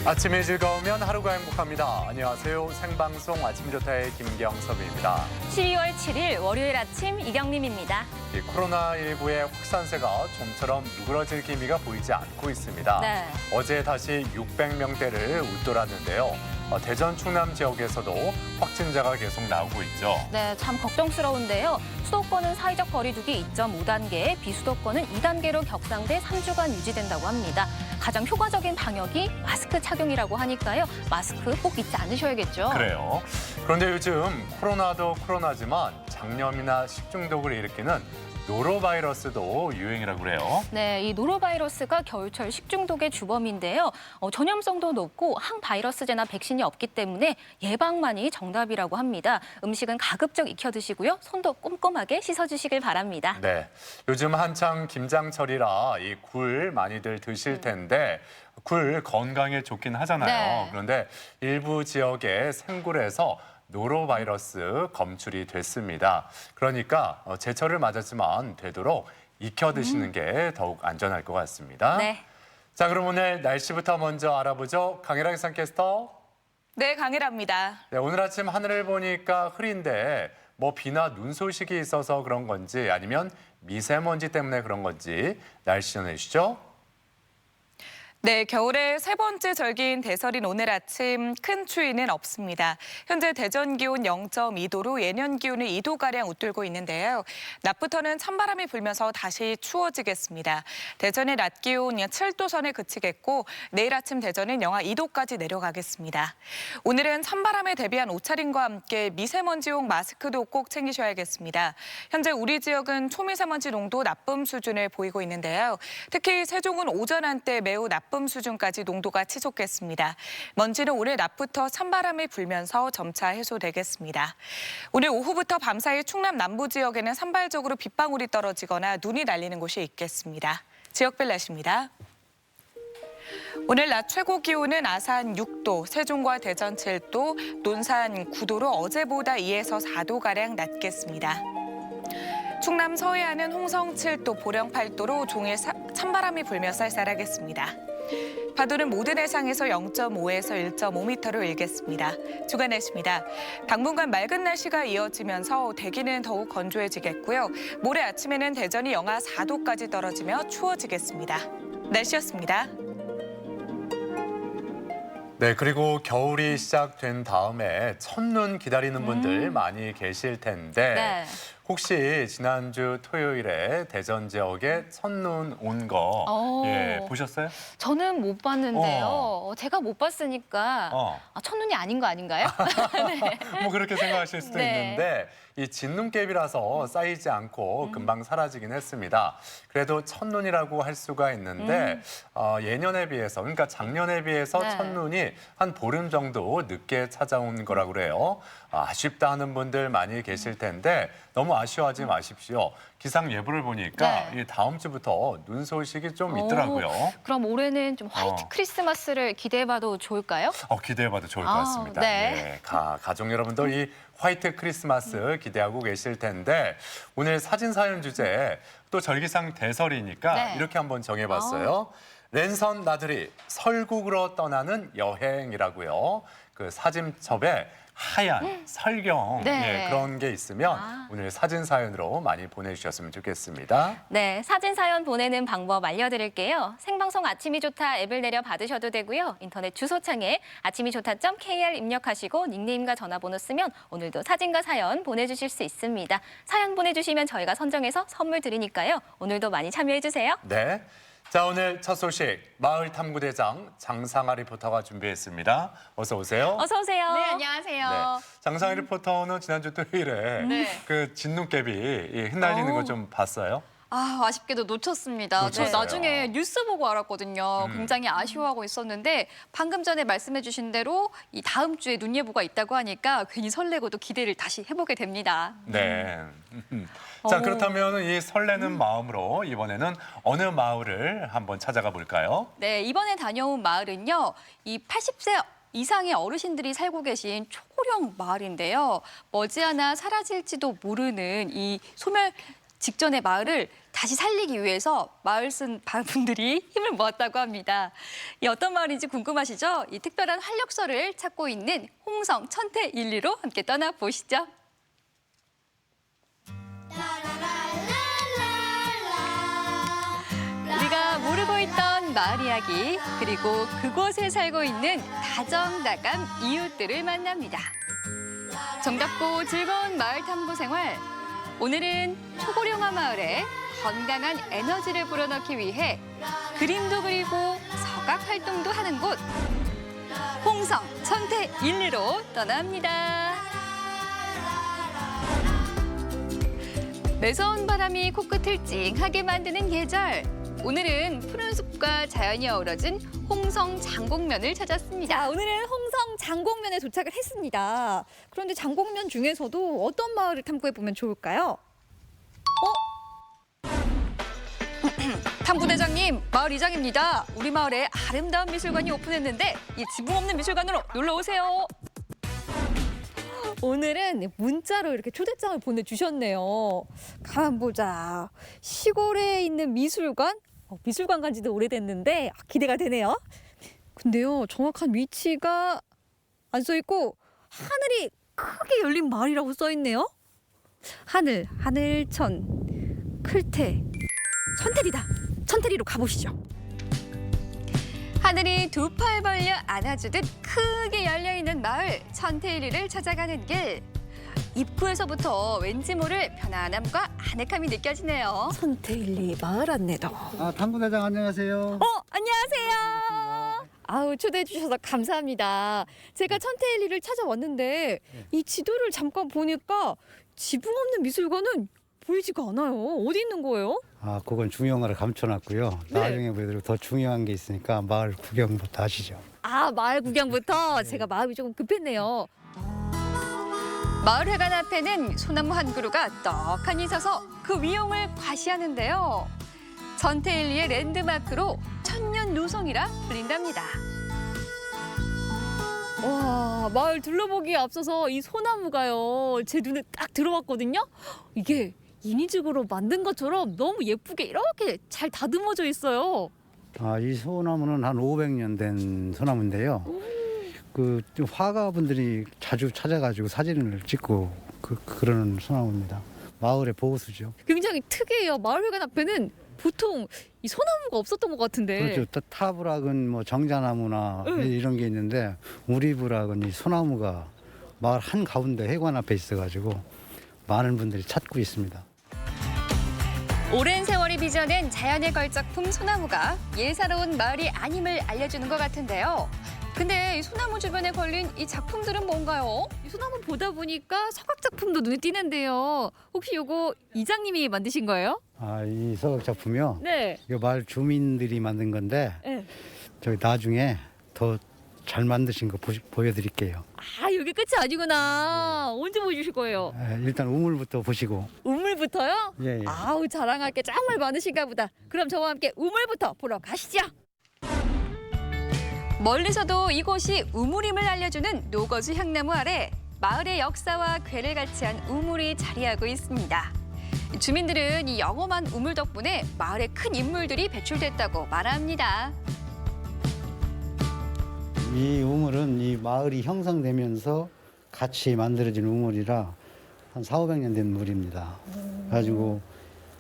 아침이 즐거우면 하루가 행복합니다. 안녕하세요. 생방송 아침 좋다의 김경섭입니다. 12월 7일 월요일 아침 이경림입니다. 이 코로나19의 확산세가 좀처럼 누그러질 기미가 보이지 않고 있습니다. 네. 어제 다시 600명대를 웃돌았는데요. 대전, 충남 지역에서도 확진자가 계속 나오고 있죠. 네, 참 걱정스러운데요. 수도권은 사회적 거리두기 2.5단계, 비수도권은 2단계로 격상돼 3주간 유지된다고 합니다. 가장 효과적인 방역이 마스크 착용이라고 하니까요. 마스크 꼭 잊지 않으셔야겠죠. 그래요. 그런데 요즘 코로나도 코로나지만 장염이나 식중독을 일으키는 노로바이러스도 유행이라고 그래요. 네, 이 노로바이러스가 겨울철 식중독의 주범인데요. 전염성도 높고 항바이러스제나 백신이 없기 때문에 예방만이 정답이라고 합니다. 음식은 가급적 익혀 드시고요. 손도 꼼꼼하게 씻어주시길 바랍니다. 네, 요즘 한창 김장철이라 이 굴 많이들 드실 텐데 굴 건강에 좋긴 하잖아요. 네. 그런데 일부 지역의 생굴에서 노로바이러스 검출이 됐습니다. 그러니까 제철을 맞았지만 되도록 익혀 드시는 게 더욱 안전할 것 같습니다. 네. 자, 그럼 오늘 날씨부터 먼저 알아보죠. 강혜라 기상캐스터. 네, 강혜라입니다. 네, 오늘 아침 하늘을 보니까 흐린데 뭐 비나 눈 소식이 있어서 그런 건지 아니면 미세먼지 때문에 그런 건지 날씨 전해주시죠. 네, 겨울의 세 번째 절기인 대설인 오늘 아침 큰 추위는 없습니다. 현재 대전 기온 0.2도로 예년 기온을 2도가량 웃돌고 있는데요. 낮부터는 찬바람이 불면서 다시 추워지겠습니다. 대전의 낮 기온 7도 선에 그치겠고 내일 아침 대전은 영하 2도까지 내려가겠습니다. 오늘은 찬바람에 대비한 옷차림과 함께 미세먼지용 마스크도 꼭 챙기셔야겠습니다. 현재 우리 지역은 초미세먼지 농도 나쁨 수준을 보이고 있는데요. 특히 세종은 오전 한때 매우 나쁨 수준까지 농도가 치솟겠습니다. 먼지는 오늘 낮부터 찬바람이 불면서 점차 해소되겠습니다. 오늘 오후부터 밤사이 충남 남부 지역에는 산발적으로 빗방울이 떨어지거나 눈이 날리는 곳이 있겠습니다. 지역별 날씨입니다. 오늘 낮 최고 기온은 아산 6도, 세종과 대전 7도, 논산 9도로 어제보다 2에서 4도가량 낮겠습니다. 충남 서해안은 홍성 7도, 보령 8도로 종일 찬바람이 불며 쌀쌀하겠습니다. 파도는 모든 해상에서 0.5에서 1.5m로 일겠습니다. 주간 날씨입니다. 당분간 맑은 날씨가 이어지면서 대기는 더욱 건조해지겠고요. 모레 아침에는 대전이 영하 4도까지 떨어지며 추워지겠습니다. 날씨였습니다. 네, 그리고 겨울이 시작된 다음에 첫눈 기다리는 분들 많이 계실 텐데 네. 혹시 지난주 토요일에 대전 지역에 첫눈 온 거 보셨어요? 저는 못 봤는데요. 제가 못 봤으니까 첫눈이 아닌 거 아닌가요? 네. 뭐 그렇게 생각하실 수도 네. 있는데 이 진눈깨비라서 쌓이지 않고 금방 사라지긴 했습니다. 그래도 첫눈이라고 할 수가 있는데 예년에 비해서 그러니까 작년에 비해서 네. 첫눈이 한 보름 정도 늦게 찾아온 거라고 그래요. 아쉽다 하는 분들 많이 계실 텐데 너무 아쉬워하지 마십시오. 기상 예보를 보니까 네. 이 다음 주부터 눈 소식이 좀 있더라고요. 그럼 올해는 좀 화이트 크리스마스를 기대해봐도 좋을까요? 기대해봐도 좋을 것 같습니다. 네. 가족 여러분도 이 화이트 크리스마스 기대하고 계실 텐데 오늘 사진 사연 주제 또 절기상 대설이니까 네. 이렇게 한번 정해봤어요. 랜선 나들이 설국으로 떠나는 여행이라고요. 그 사진첩에 하얀 설경 네. 그런 게 있으면 오늘 사진 사연으로 많이 보내주셨으면 좋겠습니다. 네, 사진 사연 보내는 방법 알려드릴게요. 생방송 아침이 좋다 앱을 내려 받으셔도 되고요. 인터넷 주소창에 아침이좋다.kr 입력하시고 닉네임과 전화번호 쓰면 오늘도 사진과 사연 보내주실 수 있습니다. 사연 보내주시면 저희가 선정해서 선물 드리니까요. 오늘도 많이 참여해주세요. 네. 자, 오늘 첫 소식 마을 탐구대장 장상아 리포터가 준비했습니다. 어서 오세요. 어서 오세요. 네, 안녕하세요. 네. 장상아 리포터는 지난주 토요일에 네. 그 진눈깨비 흩날리는 거 좀 봤어요? 아쉽게도 놓쳤습니다. 저 놓쳤어요. 나중에 뉴스 보고 알았거든요. 굉장히 아쉬워하고 있었는데 방금 전에 말씀해 주신 대로 이 다음 주에 눈 예보가 있다고 하니까 괜히 설레고 또 기대를 다시 해보게 됩니다. 네. 자, 그렇다면 이 설레는 마음으로 이번에는 어느 마을을 한번 찾아가 볼까요? 네, 이번에 다녀온 마을은요. 이 80세 이상의 어르신들이 살고 계신 초고령 마을인데요. 머지않아 사라질지도 모르는 이 소멸 직전의 마을을 다시 살리기 위해서 마을 분들이 힘을 모았다고 합니다. 이 어떤 마을인지 궁금하시죠? 이 특별한 활력소를 찾고 있는 홍성 천태 1, 2로 함께 떠나보시죠. 우리가 모르고 있던 마을 이야기, 그리고 그곳에 살고 있는 다정다감 이웃들을 만납니다. 정답고 즐거운 마을 탐구 생활. 오늘은 초고령화 마을에 건강한 에너지를 불어넣기 위해 그림도 그리고 서각 활동도 하는 곳. 홍성 천태 1, 2로 떠납니다. 매서운 바람이 코끝을 찡하게 만드는 계절. 오늘은 푸른 숲과 자연이 어우러진 홍성 장곡면을 찾았습니다. 자, 오늘은 홍성 장곡면에 도착을 했습니다. 그런데 장곡면 중에서도 어떤 마을을 탐구해보면 좋을까요? 탐구대장님, 마을 이장입니다. 우리 마을에 아름다운 미술관이 오픈했는데 이 지붕 없는 미술관으로 놀러 오세요. 오늘은 문자로 이렇게 초대장을 보내주셨네요. 가만 보자. 시골에 있는 미술관? 미술관 간 지도 오래됐는데 기대가 되네요. 근데요, 정확한 위치가 안 써있고 하늘이 크게 열린 마을이라고 써있네요. 하늘, 하늘천, 클테, 천테리다. 천테리로 가보시죠. 하늘이 두 팔 벌려 안아주듯 크게 열려있는 마을 천태일리를 찾아가는 길. 입구에서부터 왠지 모를 편안함과 아늑함이 느껴지네요. 천테일리 마을 안내도. 탐구대장 안녕하세요. 안녕하세요. 아우, 초대해 주셔서 감사합니다. 제가 천테일리를 찾아왔는데 이 지도를 잠깐 보니까 지붕 없는 미술관은 보이지가 않아요. 어디 있는 거예요? 그건 중요한 감춰놨고요. 네. 나중에 보여드리고 더 중요한 게 있으니까 마을 구경부터 하시죠. 마을 구경부터. 제가 마음이 조금 급했네요. 마을 회관 앞에는 소나무 한 그루가 떡하니 서서 그 위용을 과시하는데요. 천태일리의 랜드마크로 천년 노성이라 불린답니다. 와, 마을 둘러보기에 앞서서 이 소나무가요, 제 눈에 딱 들어왔거든요. 이게 인위적으로 만든 것처럼 너무 예쁘게 이렇게 잘 다듬어져 있어요. 이 소나무는 한 500년 된 소나무인데요. 좀 화가분들이 자주 찾아가지고 사진을 찍고 그러는 소나무입니다. 마을의 보호수죠. 굉장히 특이해요. 마을회관 앞에는 보통 이 소나무가 없었던 것 같은데. 그렇죠. 타부락은 뭐 정자나무나 네. 이런 게 있는데 우리 부락은 이 소나무가 마을 한 가운데 회관 앞에 있어가지고 많은 분들이 찾고 있습니다. 오랜 세월이 빚어낸 자연의 걸작품 소나무가 예사로운 마을이 아님을 알려주는 것 같은데요. 근데 이 소나무 주변에 걸린 이 작품들은 뭔가요? 이 소나무 보다 보니까 서각 작품도 눈에 띄는데요. 혹시 요거 이장님이 만드신 거예요? 이 서각 작품이요. 네. 이 마을 주민들이 만든 건데 네. 저희 나중에 더 잘 만드신 거 보여드릴게요. 여기 끝이 아니구나. 언제 보여주실 거예요? 일단 우물부터 보시고. 우물부터요? 예. 아우, 자랑할 게 정말 많으신가 보다. 그럼 저와 함께 우물부터 보러 가시죠. 멀리서도 이곳이 우물임을 알려주는 노거주 향나무 아래 마을의 역사와 괴를 같이 한 우물이 자리하고 있습니다. 주민들은 이 영험한 우물 덕분에 마을에 큰 인물들이 배출됐다고 말합니다. 이 우물은 이 마을이 형성되면서 같이 만들어진 우물이라 한 400~500년 된 물입니다. 그래가지고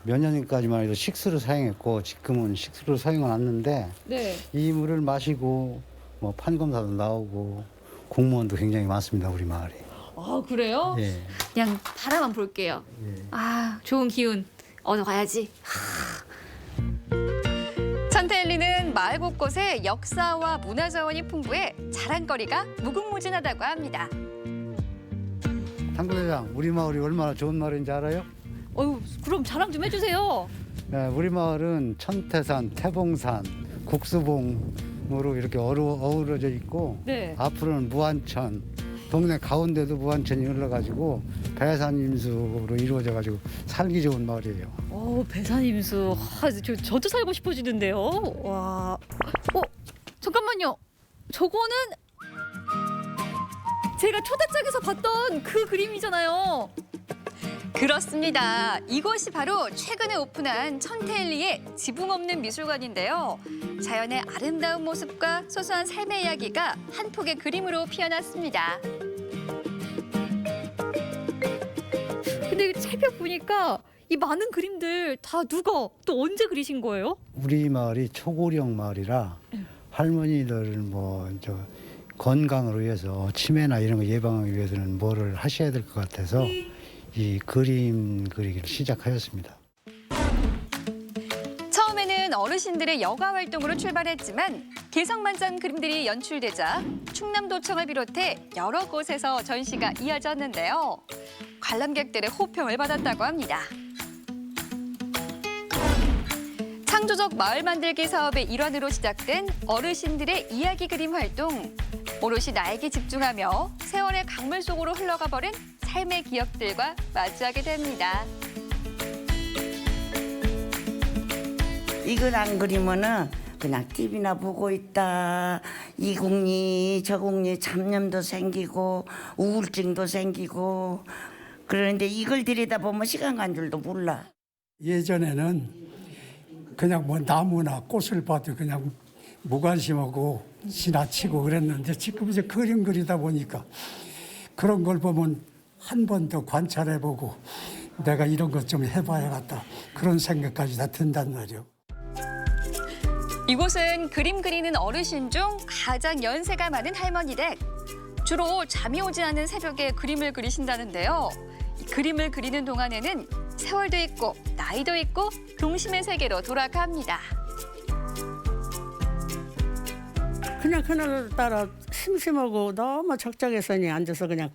몇 년까지만 해도 식수로 사용했고 지금은 식수로 사용은 않는데 네. 이 물을 마시고 뭐 판검사도 나오고 공무원도 굉장히 많습니다. 우리 마을에. 그래요? 예. 그냥 바라만 볼게요. 예. 좋은 기운 얻어가야지. 천태일리는 마을 곳곳에 역사와 문화 자원이 풍부해 자랑거리가 무궁무진하다고 합니다. 탐구대장, 우리 마을이 얼마나 좋은 마을인지 알아요? 그럼 자랑 좀 해주세요. 네, 우리 마을은 천태산, 태봉산, 국수봉으로 이렇게 어우러져 있고 네. 앞으로는 무안천, 동네 가운데도 무안천이 흘러가지고 배산임수로 이루어져가지고 살기 좋은 마을이에요. 배산임수. 저도 살고 싶어지는데요. 와. 잠깐만요. 저거는 제가 초대장에서 봤던 그 그림이잖아요. 그렇습니다. 이곳이 바로 최근에 오픈한 천테일리의 지붕 없는 미술관인데요. 자연의 아름다운 모습과 소소한 삶의 이야기가 한 폭의 그림으로 피어났습니다. 근데 살펴보니까 이 많은 그림들 다 누가 또 언제 그리신 거예요? 우리 마을이 초고령 마을이라 할머니들 건강을 위해서 치매나 이런 거 예방하기 위해서는 뭐를 하셔야 될 것 같아서 이 그림 그리기를 시작하였습니다. 처음에는 어르신들의 여가 활동으로 출발했지만 개성만장 그림들이 연출되자 충남도청을 비롯해 여러 곳에서 전시가 이어졌는데요. 관람객들의 호평을 받았다고 합니다. 창조적 마을 만들기 사업의 일환으로 시작된 어르신들의 이야기 그림 활동. 오롯이 나에게 집중하며 세월의 강물 속으로 흘러가 버린 삶의 기억들과 마주하게 됩니다. 이걸 안 그리면은 그냥 TV나 보고 있다. 이 공리 저 공리 잡념도 생기고 우울증도 생기고 그러는데 이걸 들여다보면 시간 간 줄도 몰라. 예전에는 그냥 뭐 나무나 꽃을 봐도 그냥 무관심하고 지나치고 그랬는데 지금 이제 그림 그리다 보니까 그런 걸 보면 한 번 더 관찰해보고 내가 이런 것 좀 해봐야겠다 그런 생각까지 다 든단 말이에요. 이곳은 그림 그리는 어르신 중 가장 연세가 많은 할머니 댁. 주로 잠이 오지 않은 새벽에 그림을 그리신다는데요. 이 그림을 그리는 동안에는 세월도 있고 나이도 있고 동심의 세계로 돌아갑니다. 그냥 그날따라 심심하고 너무 적적해서니 앉아서 그냥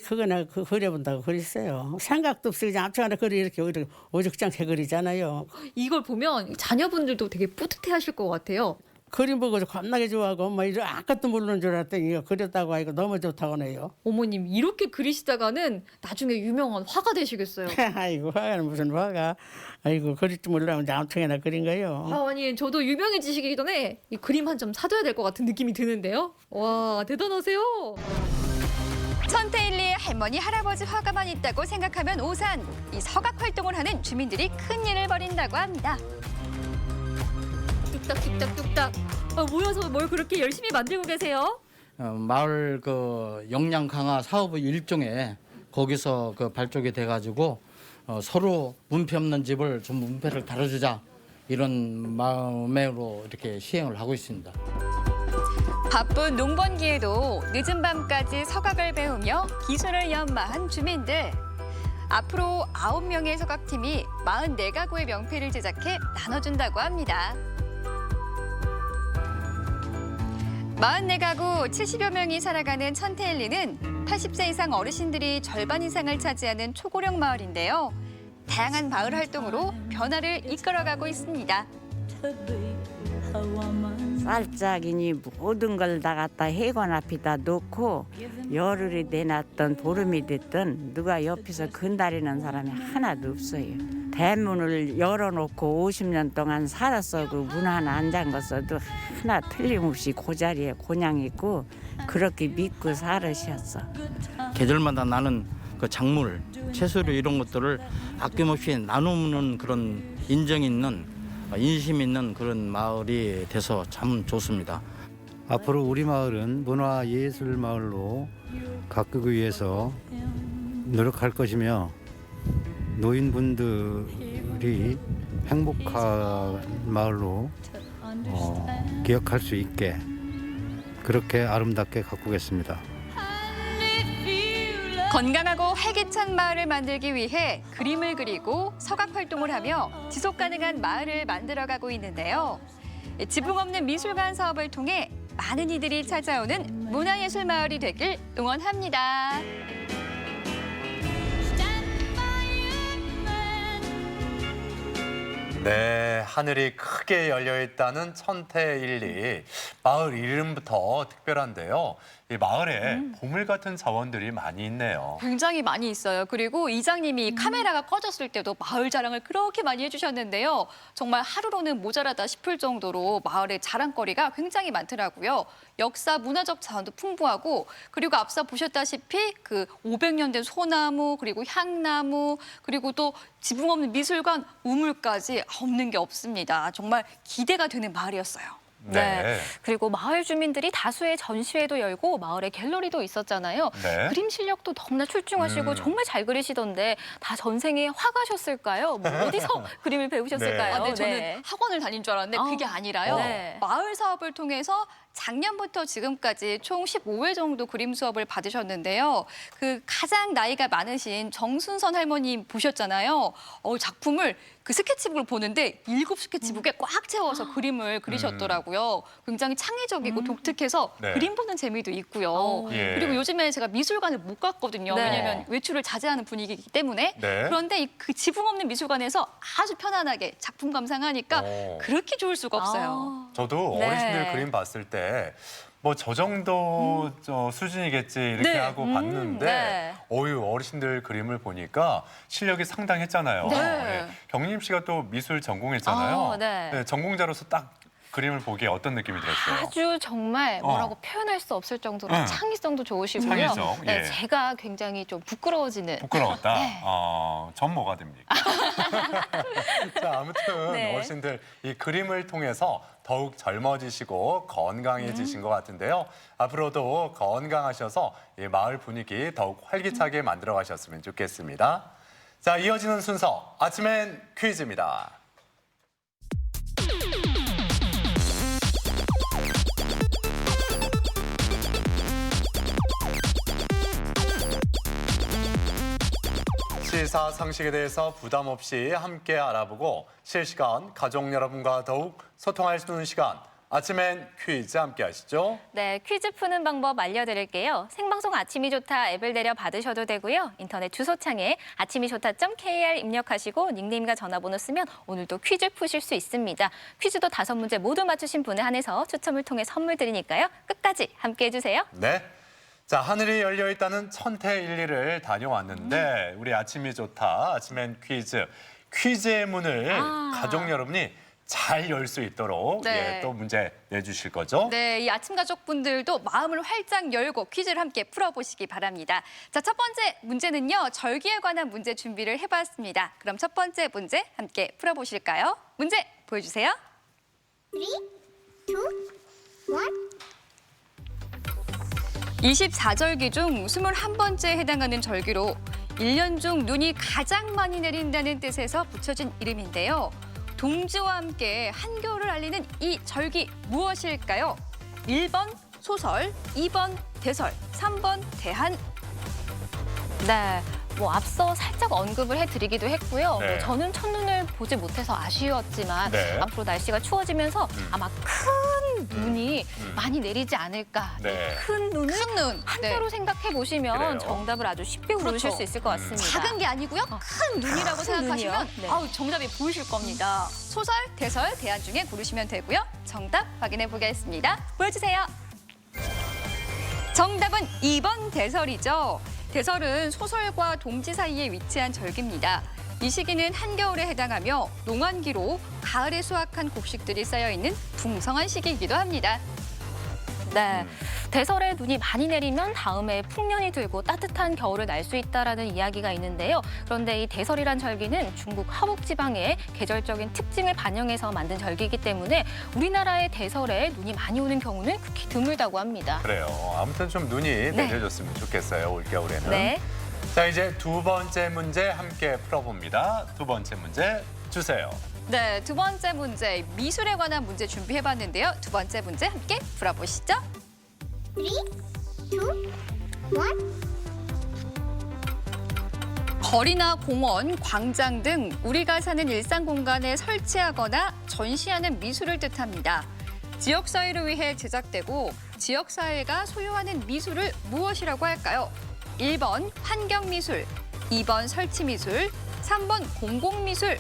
그거나 그려본다고 그랬어요. 생각도 없이 그냥 앞쪽에 그리 이렇게 오죽장게 그리잖아요. 이걸 보면 자녀분들도 되게 뿌듯해하실 것 같아요. 그림 보고 겁나게 좋아하고 엄마 이거 아까도 모르는 줄 알았더니 이거 그렸다고 하니까 너무 좋다고 하네요. 어머님 이렇게 그리시다가는 나중에 유명한 화가 되시겠어요. 아이고 화가는 무슨 화가. 아이고 그릴 줄 몰라면 암청이나 그린 거요. 아니 저도 유명해지시기 전에 이 그림 한 점 사둬야 될 것 같은 느낌이 드는데요. 와 대단하세요. 천테일리의 할머니, 할아버지 화가만 있다고 생각하면 오산. 이 서각 활동을 하는 주민들이 큰 일을 벌인다고 합니다. 뚝딱뚝딱뚝딱 모여서 뭘 그렇게 열심히 만들고 계세요? 마을 그 역량 강화 사업의 일종에 거기서 그 발족이 돼가지고 서로 문패 없는 집을 좀 문패를 달아주자 이런 마음으로 이렇게 시행을 하고 있습니다. 바쁜 농번기에도 늦은 밤까지 서각을 배우며 기술을 연마한 주민들. 앞으로 9명의 서각팀이 44가구의 명패를 제작해 나눠준다고 합니다. 44가구 70여 명이 살아가는 천테일리는 80세 이상 어르신들이 절반 이상을 차지하는 초고령 마을인데요. 다양한 마을 활동으로 변화를 이끌어가고 있습니다. 쌀짝이니 모든 걸 다 갖다 해관 앞에다 놓고 열흘이 내놨던 보름이 됐던 누가 옆에서 근다리는 사람이 하나도 없어요. 대문을 열어놓고 50년 동안 살았어. 그 문 하나 안 잠갔어도 하나 틀림없이 그 자리에 곤양 있고 그렇게 믿고 살으셨어. 계절마다 나는 그 작물, 채소류 이런 것들을 아낌없이 나누는 그런 인정 있는 인심 있는 그런 마을이 돼서 참 좋습니다. 앞으로 우리 마을은 문화예술 마을로 가꾸기 위해서 노력할 것이며 노인분들이 행복한 마을로 기억할 수 있게 그렇게 아름답게 가꾸겠습니다. 건강하고 활기찬 마을을 만들기 위해 그림을 그리고 서각 활동을 하며 지속 가능한 마을을 만들어가고 있는데요. 지붕 없는 미술관 사업을 통해 많은 이들이 찾아오는 문화예술 마을이 되길 응원합니다. 네, 하늘이 크게 열려 있다는 천태일리. 마을 이름부터 특별한데요. 이 마을에 보물 같은 자원들이 많이 있네요. 굉장히 많이 있어요. 그리고 이장님이 카메라가 꺼졌을 때도 마을 자랑을 그렇게 많이 해주셨는데요. 정말 하루로는 모자라다 싶을 정도로 마을의 자랑거리가 굉장히 많더라고요. 역사, 문화적 자원도 풍부하고 그리고 앞서 보셨다시피 그 500년 된 소나무 그리고 향나무 그리고 또 지붕 없는 미술관, 우물까지 없는 게 없습니다. 정말 기대가 되는 마을이었어요. 네. 그리고 마을 주민들이 다수의 전시회도 열고 마을에 갤러리도 있었잖아요. 네. 그림 실력도 너무나 출중하시고 정말 잘 그리시던데 다 전생에 화가셨을까요? 뭐 어디서 그림을 배우셨을까요? 네, 저는 학원을 다닌 줄 알았는데 그게 아니라요. 네. 마을 사업을 통해서 작년부터 지금까지 총 15회 정도 그림 수업을 받으셨는데요. 그 가장 나이가 많으신 정순선 할머님 보셨잖아요. 작품을 그 스케치북을 보는데 7스케치북에 꽉 채워서 그림을 그리셨더라고요. 굉장히 창의적이고 독특해서 네. 그림 보는 재미도 있고요. 예. 그리고 요즘에 제가 미술관을 못 갔거든요. 네. 왜냐하면 외출을 자제하는 분위기이기 때문에. 네. 그런데 그 지붕 없는 미술관에서 아주 편안하게 작품 감상하니까 오. 그렇게 좋을 수가 없어요. 저도 네. 어르신들 그림 봤을 때 뭐 저 정도 수준이겠지 이렇게 네. 하고 봤는데 네. 어르신들 그림을 보니까 실력이 상당했잖아요. 네. 경림 씨가 또 미술 전공했잖아요. 네. 전공자로서 딱 그림을 보기에 어떤 느낌이 들었어요? 아주 정말 뭐라고 표현할 수 없을 정도로 창의성도 좋으시고요. 창의성, 네, 예. 제가 굉장히 좀 부끄러워지는. 부끄러웠다. 네. 전 뭐가 됩니까? 자, 아무튼 네. 어르신들 이 그림을 통해서 더욱 젊어지시고 건강해지신 것 같은데요. 앞으로도 건강하셔서 이 마을 분위기 더욱 활기차게 만들어 가셨으면 좋겠습니다. 자, 이어지는 순서 아침엔 퀴즈입니다. 시사 상식에 대해서 부담 없이 함께 알아보고 실시간 가족 여러분과 더욱 소통할 수 있는 시간 아침엔 퀴즈 함께 하시죠. 네, 퀴즈 푸는 방법 알려드릴게요. 생방송 아침이 좋다 앱을 내려 받으셔도 되고요. 인터넷 주소창에 아침이 좋다.kr 입력하시고 닉네임과 전화번호 쓰면 오늘도 퀴즈 푸실 수 있습니다. 퀴즈도 5문제 모두 맞추신 분에 한해서 추첨을 통해 선물 드리니까요. 끝까지 함께 해주세요. 네. 자, 하늘이 열려 있다는 천태일리를 다녀왔는데 우리 아침이 좋다 아침엔 퀴즈의 문을 가족 여러분이 잘 열 수 있도록 네. 또 문제 내주실 거죠? 네, 이 아침 가족분들도 마음을 활짝 열고 퀴즈를 함께 풀어보시기 바랍니다. 자, 첫 번째 문제는요. 절기에 관한 문제 준비를 해봤습니다. 그럼 첫 번째 문제 함께 풀어보실까요? 문제 보여주세요. 24절기 중 21번째에 해당하는 절기로 1년 중 눈이 가장 많이 내린다는 뜻에서 붙여진 이름인데요. 동지와 함께 한겨울을 알리는 이 절기 무엇일까요? 1번 소설, 2번 대설, 3번 대한. 네, 뭐 앞서 살짝 언급을 해드리기도 했고요. 네. 뭐 저는 첫눈을 보지 못해서 아쉬웠지만 네. 앞으로 날씨가 추워지면서 아마 큰 눈이 많이 내리지 않을까. 네. 큰 눈을 큰 눈. 한자로 생각해 보시면 그래요. 정답을 아주 쉽게 고르실 그렇죠. 수 있을 것 같습니다. 작은 게 아니고요. 큰 눈이라고 큰 생각하시면 눈이요? 네. 아우, 정답이 보이실 겁니다. 소설, 대설, 대한 중에 고르시면 되고요. 정답 확인해 보겠습니다. 보여주세요. 정답은 2번 대설이죠. 대설은 소설과 동지 사이에 위치한 절기입니다. 이 시기는 한겨울에 해당하며 농한기로 가을에 수확한 곡식들이 쌓여있는 풍성한 시기이기도 합니다. 네, 대설에 눈이 많이 내리면 다음에 풍년이 들고 따뜻한 겨울을 날 수 있다라는 이야기가 있는데요. 그런데 이 대설이란 절기는 중국 화북 지방의 계절적인 특징을 반영해서 만든 절기이기 때문에 우리나라의 대설에 눈이 많이 오는 경우는 극히 드물다고 합니다. 그래요. 아무튼 좀 눈이 내려줬으면 좋겠어요. 올겨울에는. 네. 자, 이제 두 번째 문제 함께 풀어봅니다. 두 번째 문제 주세요. 네, 두 번째 문제 미술에 관한 문제 준비해봤는데요. 두 번째 문제 함께 풀어보시죠. 거리나 공원, 광장 등 우리가 사는 일상 공간에 설치하거나 전시하는 미술을 뜻합니다. 지역사회를 위해 제작되고 지역사회가 소유하는 미술을 무엇이라고 할까요? 1번 환경미술, 2번 설치미술, 3번 공공미술.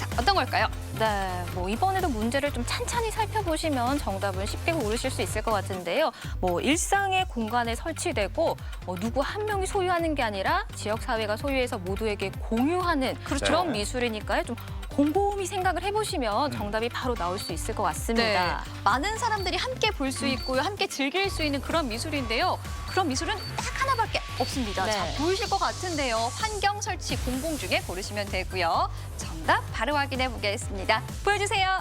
자, 어떤 걸까요? 네, 뭐 이번에도 문제를 좀 찬찬히 살펴보시면 정답은 쉽게 고르실 수 있을 것 같은데요. 뭐 일상의 공간에 설치되고 누구 한 명이 소유하는 게 아니라 지역 사회가 소유해서 모두에게 공유하는 그런 미술이니까요. 좀 곰곰이 생각을 해보시면 정답이 바로 나올 수 있을 것 같습니다. 많은 사람들이 함께 볼 수 있고요, 함께 즐길 수 있는 그런 미술인데요. 그런 미술은 딱 하나밖에 없습니다. 자, 보이실 것 같은데요. 환경 설치 공공 중에 고르시면 되고요. 정답 바로 확인해 보겠습니다. 보여주세요.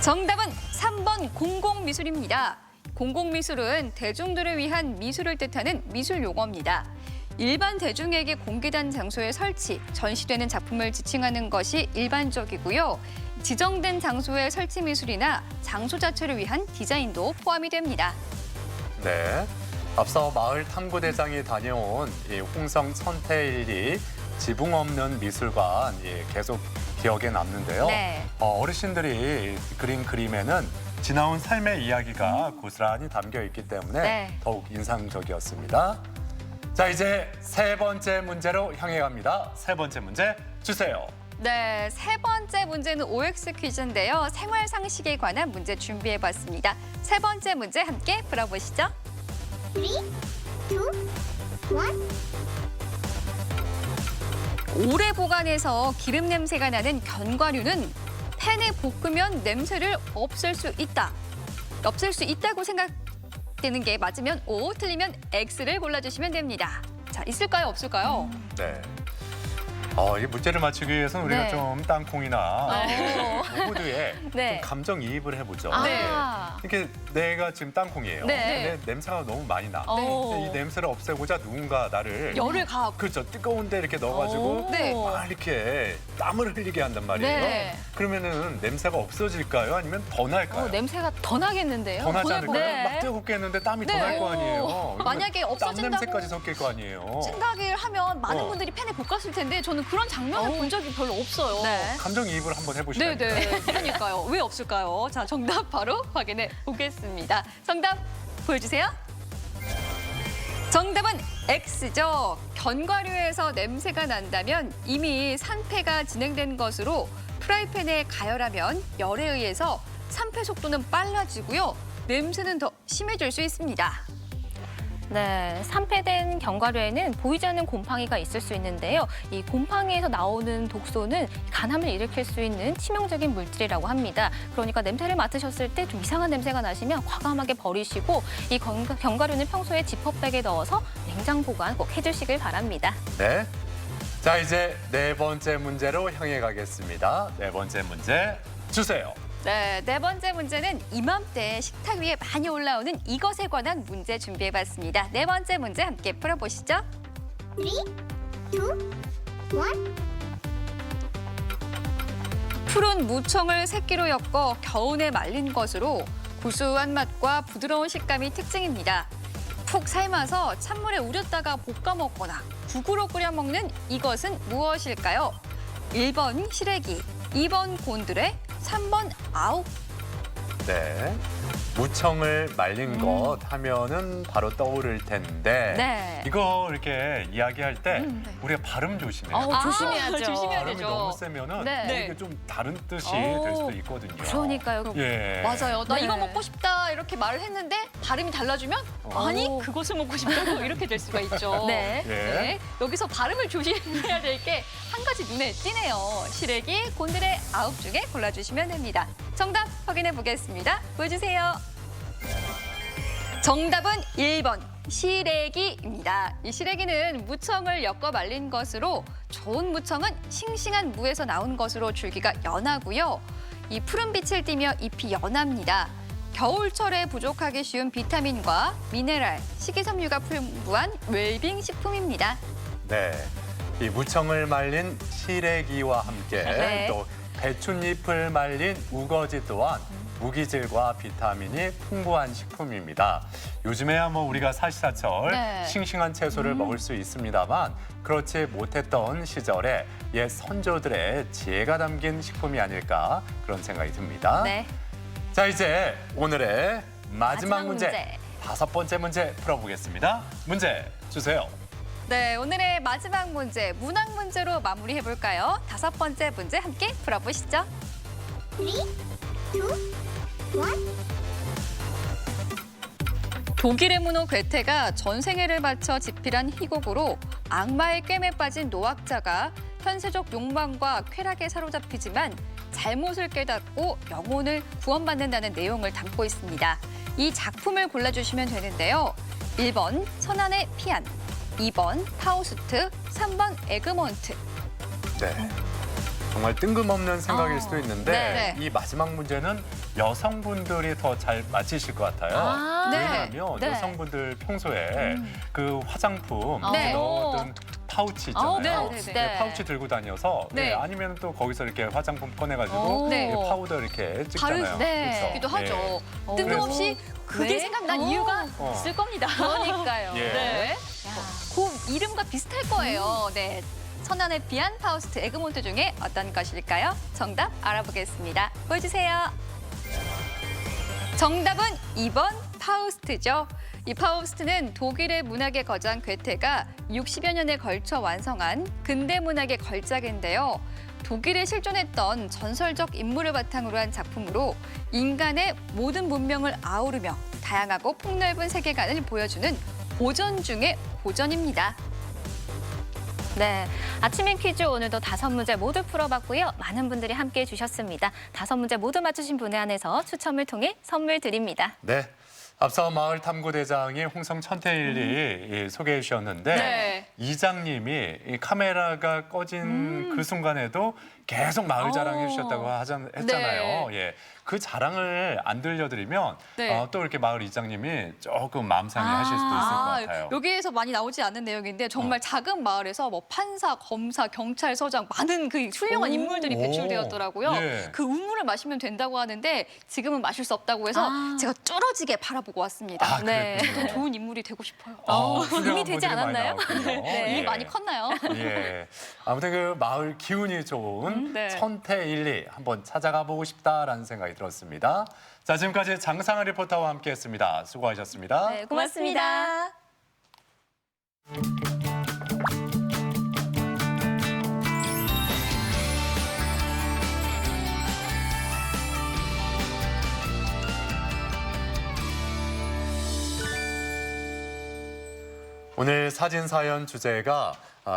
정답은 3번 공공미술입니다. 공공미술은 대중들을 위한 미술을 뜻하는 미술 용어입니다. 일반 대중에게 공개된 장소에 설치, 전시되는 작품을 지칭하는 것이 일반적이고요. 지정된 장소의 설치 미술이나 장소 자체를 위한 디자인도 포함이 됩니다. 네. 앞서 마을 탐구대장이 다녀온 이 홍성 선태일이 지붕 없는 미술관 계속 기억에 남는데요. 네. 어르신들이 그린 그림에는 지나온 삶의 이야기가 고스란히 담겨 있기 때문에 더욱 인상적이었습니다. 자, 이제 세 번째 문제로 향해 갑니다. 세 번째 문제 주세요. 네, 세 번째 문제는 OX 퀴즈인데요. 생활 상식에 관한 문제 준비해봤습니다. 세 번째 문제 함께 풀어보시죠. 3, 2, 1. 오래 보관해서 기름 냄새가 나는 견과류는 팬에 볶으면 냄새를 없앨 수 있다. 없앨 수 있다고 생각되는 게 맞으면 O, 틀리면 X를 골라주시면 됩니다. 자, 있을까요, 없을까요? 네. 이 문제를 맞추기 위해서는 우리가 네. 좀 땅콩이나 호두에 네. 좀 감정이입을 해보죠. 아. 이렇게 내가 지금 땅콩이에요. 네. 근데 냄새가 너무 많이 나. 네. 이 냄새를 없애고자 누군가 나를 열을 가하고. 그렇죠. 뜨거운데 이렇게 넣어가지고 네. 막 이렇게 땀을 흘리게 한단 말이에요. 네. 그러면은 냄새가 없어질까요? 아니면 더 날까요? 냄새가 더 나겠는데요? 더 나지 않을까요? 네. 막 뜨겁게 했는데 땀이 더 네. 날 거 아니에요. 만약에 땀 없어진다고 냄새까지 섞일 거 아니에요. 생각을 하면 많은 어. 분들이 팬에 볶았을 텐데 저는 그런 장면을 본 적이 별로 없어요. 네. 감정이입을 한번 해보시면 돼요. 네네. 그러니까요. 왜 없을까요? 자, 정답 바로 확인해 보겠습니다. 정답 보여주세요. 정답은 X죠. 견과류에서 냄새가 난다면 이미 산패가 진행된 것으로 프라이팬에 가열하면 열에 의해서 산패 속도는 빨라지고요. 냄새는 더 심해질 수 있습니다. 네, 산패된 견과류에는 보이지 않는 곰팡이가 있을 수 있는데요. 이 곰팡이에서 나오는 독소는 간암을 일으킬 수 있는 치명적인 물질이라고 합니다. 그러니까 냄새를 맡으셨을 때 좀 이상한 냄새가 나시면 과감하게 버리시고 이 견과류는 평소에 지퍼백에 넣어서 냉장 보관 꼭 해주시길 바랍니다. 네. 자, 이제 네 번째 문제로 향해 가겠습니다. 네 번째 문제 주세요. 네, 네 번째 문제는 이맘때 식탁 위에 많이 올라오는 이것에 관한 문제 준비해봤습니다. 네 번째 문제 함께 풀어보시죠. 3, 2, 1. 푸른 무청을 새끼로 엮어 겨운에 말린 것으로 구수한 맛과 부드러운 식감이 특징입니다. 푹 삶아서 찬물에 우렸다가 볶아 먹거나 국으로 끓여 먹는 이것은 무엇일까요? 1번 시래기, 2번 곤드레, 3번 아욱. 네. 무청을 말린 것 하면은 바로 떠오를 텐데 네. 이거 이렇게 이야기할 때 네. 우리가 발음 조심해요. 조심해야죠. 조심해야 발음이 되죠. 너무 세면은 네. 이게 좀 다른 뜻이 될 수도 있거든요. 그러니까요. 예. 맞아요. 나 네. 이거 먹고 싶다 이렇게 말을 했는데 발음이 달라지면 아니 그것을 먹고 싶다고 이렇게 될 수가 있죠. 네. 예. 네. 여기서 발음을 조심해야 될 게 한 가지 눈에 띄네요. 시래기, 곤드레, 아욱 중에 골라주시면 됩니다. 정답 확인해 보겠습니다. 보여주세요. 정답은 1번 시래기입니다. 이 시래기는 무청을 엮어 말린 것으로 좋은 무청은 싱싱한 무에서 나온 것으로 줄기가 연하고요. 이 푸른 빛을 띠며 잎이 연합니다. 겨울철에 부족하기 쉬운 비타민과 미네랄, 식이섬유가 풍부한 웰빙 식품입니다. 네. 이 무청을 말린 시래기와 함께 네. 또 배춧잎을 말린 우거지 또한 무기질과 비타민이 풍부한 식품입니다. 요즘에야 뭐 우리가 사시사철 네. 싱싱한 채소를 먹을 수 있습니다만 그렇지 못했던 시절에 옛 선조들의 지혜가 담긴 식품이 아닐까 그런 생각이 듭니다. 네. 자, 이제 오늘의 마지막 문제, 문제. 5번째 문제 풀어보겠습니다. 문제 주세요. 네, 오늘의 마지막 문제, 문학 문제로 마무리해 볼까요? 5번째 문제 함께 풀어보시죠. 3, 2, 1. 독일의 문호 괴테가 전생애를 바쳐 집필한 희곡으로 악마의 꿰매 빠진 노학자가 현세적 욕망과 쾌락에 사로잡히지만 잘못을 깨닫고 영혼을 구원받는다는 내용을 담고 있습니다. 이 작품을 골라주시면 되는데요. 1번 천안의 피안, 2번 파우스트, 3번 에그몬트. 네. 정말 뜬금없는 생각일 수도 있는데 네. 이 마지막 문제는 여성분들이 더 잘 맞히실 것 같아요. 아, 네. 왜냐하면 네. 여성분들 평소에 그 화장품 네. 넣었던 파우치 있잖아요. 네, 네, 네. 파우치 들고 다녀서 네. 아니면 또 거기서 이렇게 화장품 꺼내가지고 네. 파우더 이렇게 찍잖아요. 네. 그렇죠? 기도 하죠. 예. 뜬금없이 그게 왜? 생각난 이유가 어. 있을 겁니다. 그러니까요. 예. 네. 그 이름과 비슷할 거예요. 네. 천안의 비안, 파우스트, 에그몬트 중에 어떤 것일까요? 정답 알아보겠습니다. 보여주세요. 정답은 2번 파우스트죠. 이 파우스트는 독일의 문학의 거장 괴테가 60여 년에 걸쳐 완성한 근대 문학의 걸작인데요. 독일에 실존했던 전설적 인물을 바탕으로 한 작품으로 인간의 모든 문명을 아우르며 다양하고 폭넓은 세계관을 보여주는 고전 중의 고전입니다. 네, 아침인 퀴즈 오늘도 5문제 모두 풀어봤고요. 많은 분들이 함께해 주셨습니다. 5문제 모두 맞추신 분에 한해서 추첨을 통해 선물 드립니다. 네. 앞서 마을 탐구대장이 홍성 천태일리 소개해 주셨는데 네. 이장님이 이 카메라가 꺼진 그 순간에도 계속 마을 자랑해 주셨다고 했잖아요. 예. 그 자랑을 안 들려드리면 네. 또 이렇게 마을 이장님이 조금 마음 상해하실 수도 있을 것 같아요. 여기에서 많이 나오지 않는 내용인데 정말 작은 마을에서 뭐 판사, 검사, 경찰서장 많은 그 훌륭한 인물들이 배출되었더라고요. 예. 그 우물을 마시면 된다고 하는데 지금은 마실 수 없다고 해서 제가 쩔어지게 바라보고 왔습니다. 아, 그랬군요. 좋은 인물이 되고 싶어요. 훌륭한 이미 되지 분들이 많이 않았나요? 나왔군요. 네, 이미 예. 많이 컸나요? 예. 아무튼 그 마을 기운이 좋은 네. 천태일리 한번 찾아가 보고 싶다라는 생각이 들었습니다. 자, 지금까지 장상한 리포터와 함께했습니다. 수고하셨습니다. 네, 고맙습니다. 오늘 사진 사연 주제가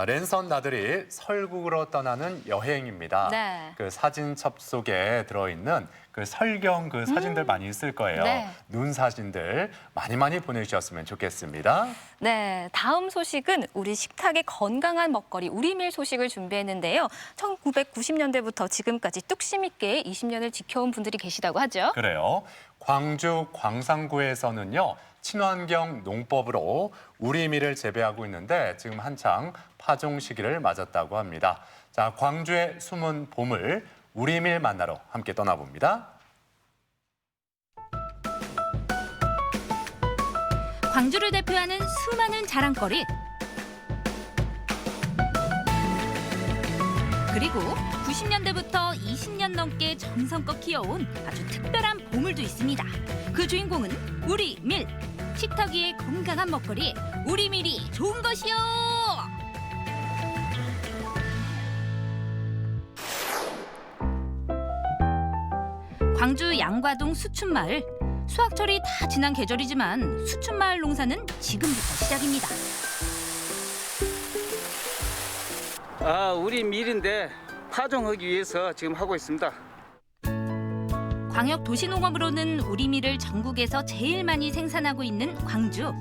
랜선 나들이 설국으로 떠나는 여행입니다. 네. 그 사진첩 속에 들어있는 그 설경 그 사진들 많이 있을 거예요. 네. 눈 사진들 많이 보내주셨으면 좋겠습니다. 네, 다음 소식은 우리 식탁의 건강한 먹거리 우리밀 소식을 준비했는데요. 1990년대부터 지금까지 뚝심 있게 20년을 지켜온 분들이 계시다고 하죠. 그래요. 광주 광산구에서는요. 친환경 농법으로 우리밀을 재배하고 있는데 지금 한창 파종 시기를 맞았다고 합니다. 자, 광주의 숨은 보물 우리밀 만나러 함께 떠나봅니다. 광주를 대표하는 수많은 자랑거리. 그리고 90년대부터 20년 넘게 정성껏 키워온 아주 특별한 보물도 있습니다. 그 주인공은 우리밀. 식탁 위의 건강한 먹거리 우리밀이 좋은 것이요. 광주 양과동 수춘마을. 수확철이 다 지난 계절이지만 수춘마을 농사는 지금부터 시작입니다. 우리 밀인데 파종하기 위해서 지금 하고 있습니다. 광역 도시농업으로는 우리밀을 전국에서 제일 많이 생산하고 있는 광주.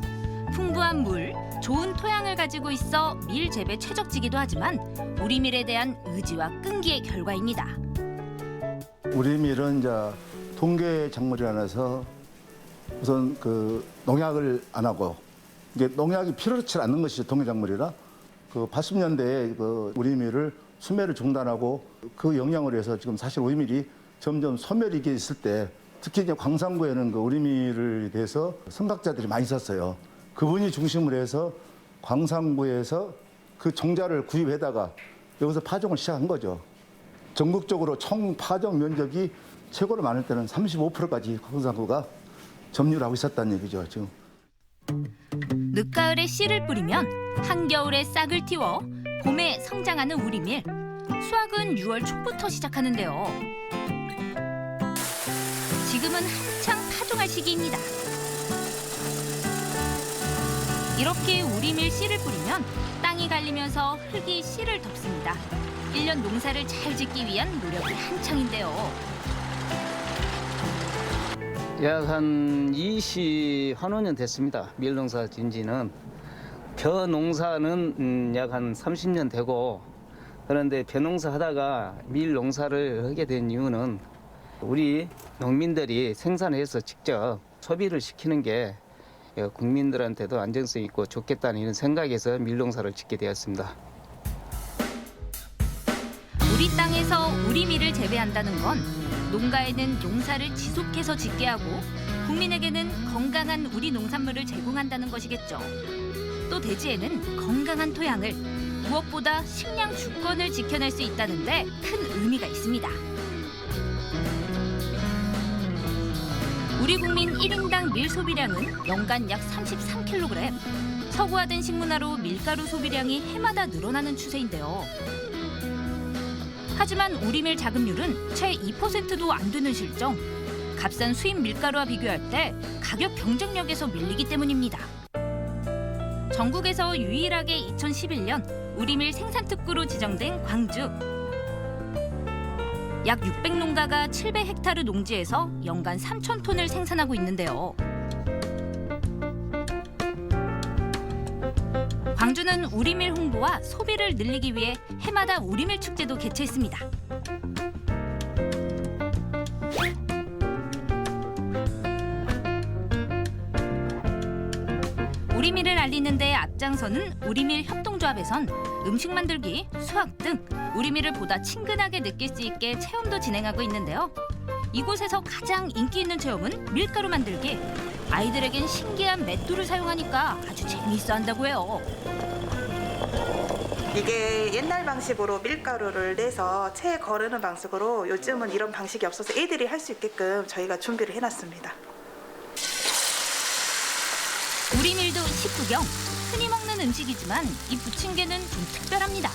풍부한 물, 좋은 토양을 가지고 있어 밀 재배 최적지기도 하지만 우리밀에 대한 의지와 끈기의 결과입니다. 우리밀은 이제 동계 작물이라서 우선 그 농약을 안 하고 이게 농약이 필요치 않는 것이 동계 작물이라 그 80년대에 그 우리밀을 수매를 중단하고 그 영향으로 해서 지금 사실 우리밀이 점점 소멸이 있을 때 특히 이제 광산구에는 그 우리밀에 대해서 선각자들이 많이 있었어요. 그분이 중심으로 해서 광산구에서 그 종자를 구입해다가 여기서 파종을 시작한 거죠. 전국적으로 총 파종 면적이 최고로 많을 때는 35%까지 광산구가 점유를 하고 있었다는 얘기죠. 지금. 늦가을에 씨를 뿌리면 한겨울에 싹을 틔워 봄에 성장하는 우리밀. 수확은 6월 초부터 시작하는데요. 지금은 한창 파종할 시기입니다. 이렇게 우리밀 씨를 뿌리면 땅이 갈리면서 흙이 씨를 덮습니다. 1년 농사를 잘 짓기 위한 노력이 한창인데요. 약 한 25년 됐습니다. 밀농사 진 지는. 벼농사는 약 한 30년 되고, 그런데 벼농사 하다가 밀농사를 하게 된 이유는 우리 농민들이 생산해서 직접 소비를 시키는 게 국민들한테도 안정성 있고 좋겠다는 이런 생각에서 밀농사를 짓게 되었습니다. 우리 땅에서 우리밀을 재배한다는 건 농가에는 농사를 지속해서 짓게 하고 국민에게는 건강한 우리 농산물을 제공한다는 것이겠죠. 또 대지에는 건강한 토양을, 무엇보다 식량 주권을 지켜낼 수 있다는 데 큰 의미가 있습니다. 우리 국민 1인당 밀 소비량은 연간 약 33kg. 서구화된 식문화로 밀가루 소비량이 해마다 늘어나는 추세인데요. 하지만 우리밀 자급률은 채 2%도 안 되는 실정. 값싼 수입 밀가루와 비교할 때 가격 경쟁력에서 밀리기 때문입니다. 전국에서 유일하게 2011년 우리밀 생산특구로 지정된 광주. 약 600농가가 700헥타르 농지에서 연간 3,000톤을 생산하고 있는데요. 광주는 우리밀 홍보와 소비를 늘리기 위해 해마다 우리밀 축제도 개최했습니다. 우리밀을 알리는 데 앞장서는 우리밀 협동조합에선 음식 만들기, 수확 등 우리밀을 보다 친근하게 느낄 수 있게 체험도 진행하고 있는데요. 이곳에서 가장 인기 있는 체험은 밀가루 만들기. 아이들에겐 신기한 맷돌을 사용하니까 아주 재미있어 한다고 해요. 이게 옛날 방식으로 밀가루를 내서 체에 거르는 방식으로, 요즘은 이런 방식이 없어서 애들이 할 수 있게끔 저희가 준비를 해놨습니다. 우리밀도 식후경. 흔히 먹는 음식이지만 이 부침개는 좀 특별합니다.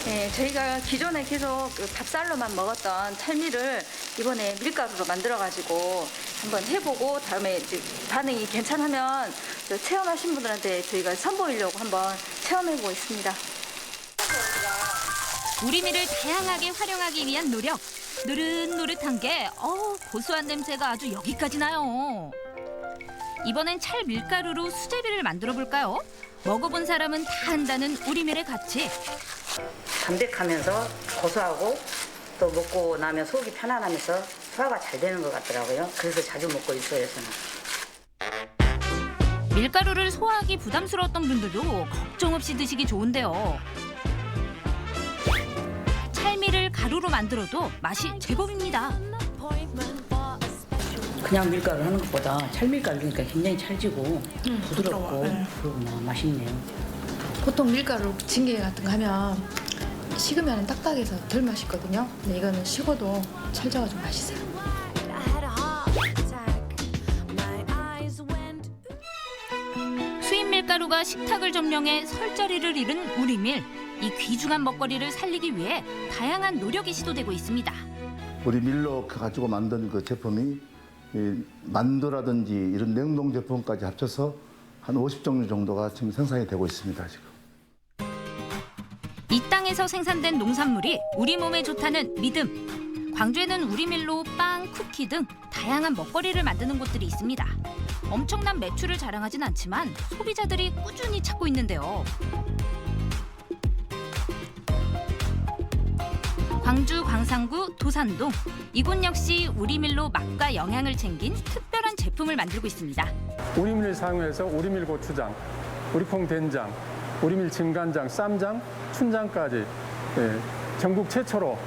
네, 저희가 기존에 계속 밥살로만 먹었던 찰미를 이번에 밀가루로 만들어가지고 한번 해보고, 다음에 이제 반응이 괜찮으면 체험하신 분들한테 저희가 선보이려고 한번 체험해보고 있습니다. 우리밀을 다양하게 활용하기 위한 노력. 노릇노릇한 게 고소한 냄새가 아주 여기까지 나요. 이번엔 찰 밀가루로 수제비를 만들어 볼까요? 먹어본 사람은 다 한다는 우리밀의 가치. 담백하면서 고소하고 또 먹고 나면 속이 편안하면서 소화가 잘 되는 것 같더라고요. 그래서 자주 먹고 있어요, 저는. 밀가루를 소화하기 부담스러웠던 분들도 걱정 없이 드시기 좋은데요. 찰미를 가루로 만들어도 맛이 제법입니다. 그냥 밀가루 하는 것보다 찰밀가루니까 굉장히 찰지고 부드럽고 그러구나, 맛있네요. 보통 밀가루 부침개 같은 거 하면 식으면 딱딱해서 덜 맛있거든요. 근데 이거는 식어도 찰져가지고 맛있어요. 수입 밀가루가 식탁을 점령해 설 자리를 잃은 우리밀. 이 귀중한 먹거리를 살리기 위해 다양한 노력이 시도되고 있습니다. 우리 밀로 가지고 만든 그 제품이 이 만두라든지 이런 냉동 제품까지 합쳐서 한 50종류 정도가 지금 생산이 되고 있습니다, 지금. 이 땅에서 생산된 농산물이 우리 몸에 좋다는 믿음. 광주에는 우리밀로 빵, 쿠키 등 다양한 먹거리를 만드는 곳들이 있습니다. 엄청난 매출을 자랑하진 않지만 소비자들이 꾸준히 찾고 있는데요. 광주 광산구 도산동. 이곳 역시 우리밀로 맛과 영양을 챙긴 특별한 제품을 만들고 있습니다. 우리밀을 사용해서 우리밀 고추장, 우리콩 된장, 우리밀 진간장, 쌈장, 춘장까지 전국 최초로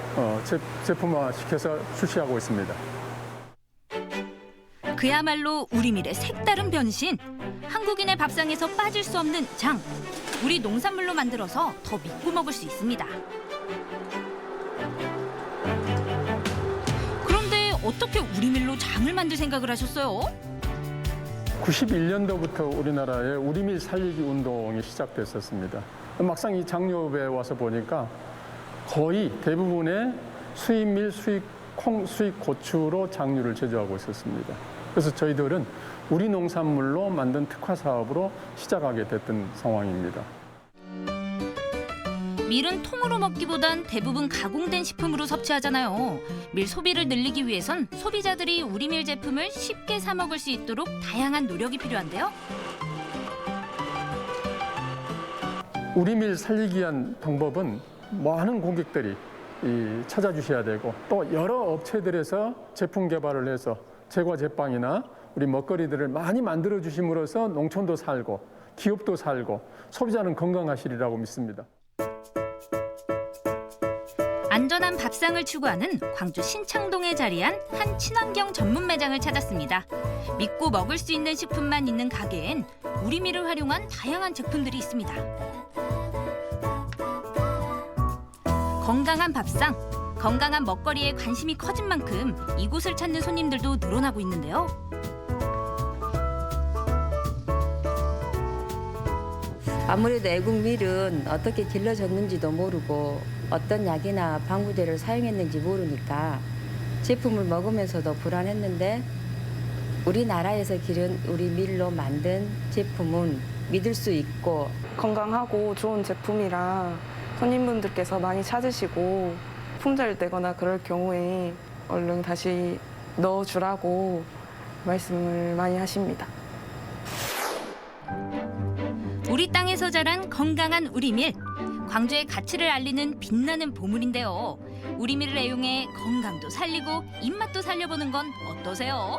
제품화시켜서 출시하고 있습니다. 그야말로 우리밀의 색다른 변신. 한국인의 밥상에서 빠질 수 없는 장. 우리 농산물로 만들어서 더 믿고 먹을 수 있습니다. 그런데 어떻게 우리밀로 장을 만들 생각을 하셨어요? 91년도부터 우리나라에 우리밀 살리기 운동이 시작됐었습니다. 막상 이 장려업에 와서 보니까 거의 대부분의 수입밀, 수입콩, 수입고추로 장류를 제조하고 있었습니다. 그래서 저희들은 우리 농산물로 만든 특화 사업으로 시작하게 됐던 상황입니다. 밀은 통으로 먹기보단 대부분 가공된 식품으로 섭취하잖아요. 밀 소비를 늘리기 위해선 소비자들이 우리밀 제품을 쉽게 사 먹을 수 있도록 다양한 노력이 필요한데요. 우리밀 살리기 위한 방법은 많은 고객들이 찾아주셔야 되고 또 여러 업체들에서 제품 개발을 해서 제과 제빵이나 우리 먹거리들을 많이 만들어 주심으로써 농촌도 살고 기업도 살고 소비자는 건강하시리라고 믿습니다. 안전한 밥상을 추구하는 광주 신창동에 자리한 한 친환경 전문 매장을 찾았습니다. 믿고 먹을 수 있는 식품만 있는 가게엔 우리밀을 활용한 다양한 제품들이 있습니다. 건강한 밥상, 건강한 먹거리에 관심이 커진 만큼 이곳을 찾는 손님들도 늘어나고 있는데요. 아무래도 애국밀은 어떻게 길러졌는지도 모르고 어떤 약이나 방부제를 사용했는지 모르니까 제품을 먹으면서도 불안했는데 우리나라에서 기른 우리 밀로 만든 제품은 믿을 수 있고 건강하고 좋은 제품이라 손님분들께서 많이 찾으시고 품절되거나 그럴 경우에 얼른 다시 넣어주라고 말씀을 많이 하십니다. 우리 땅에서 자란 건강한 우리밀. 광주의 가치를 알리는 빛나는 보물인데요. 우리밀을 애용해 건강도 살리고 입맛도 살려보는 건 어떠세요?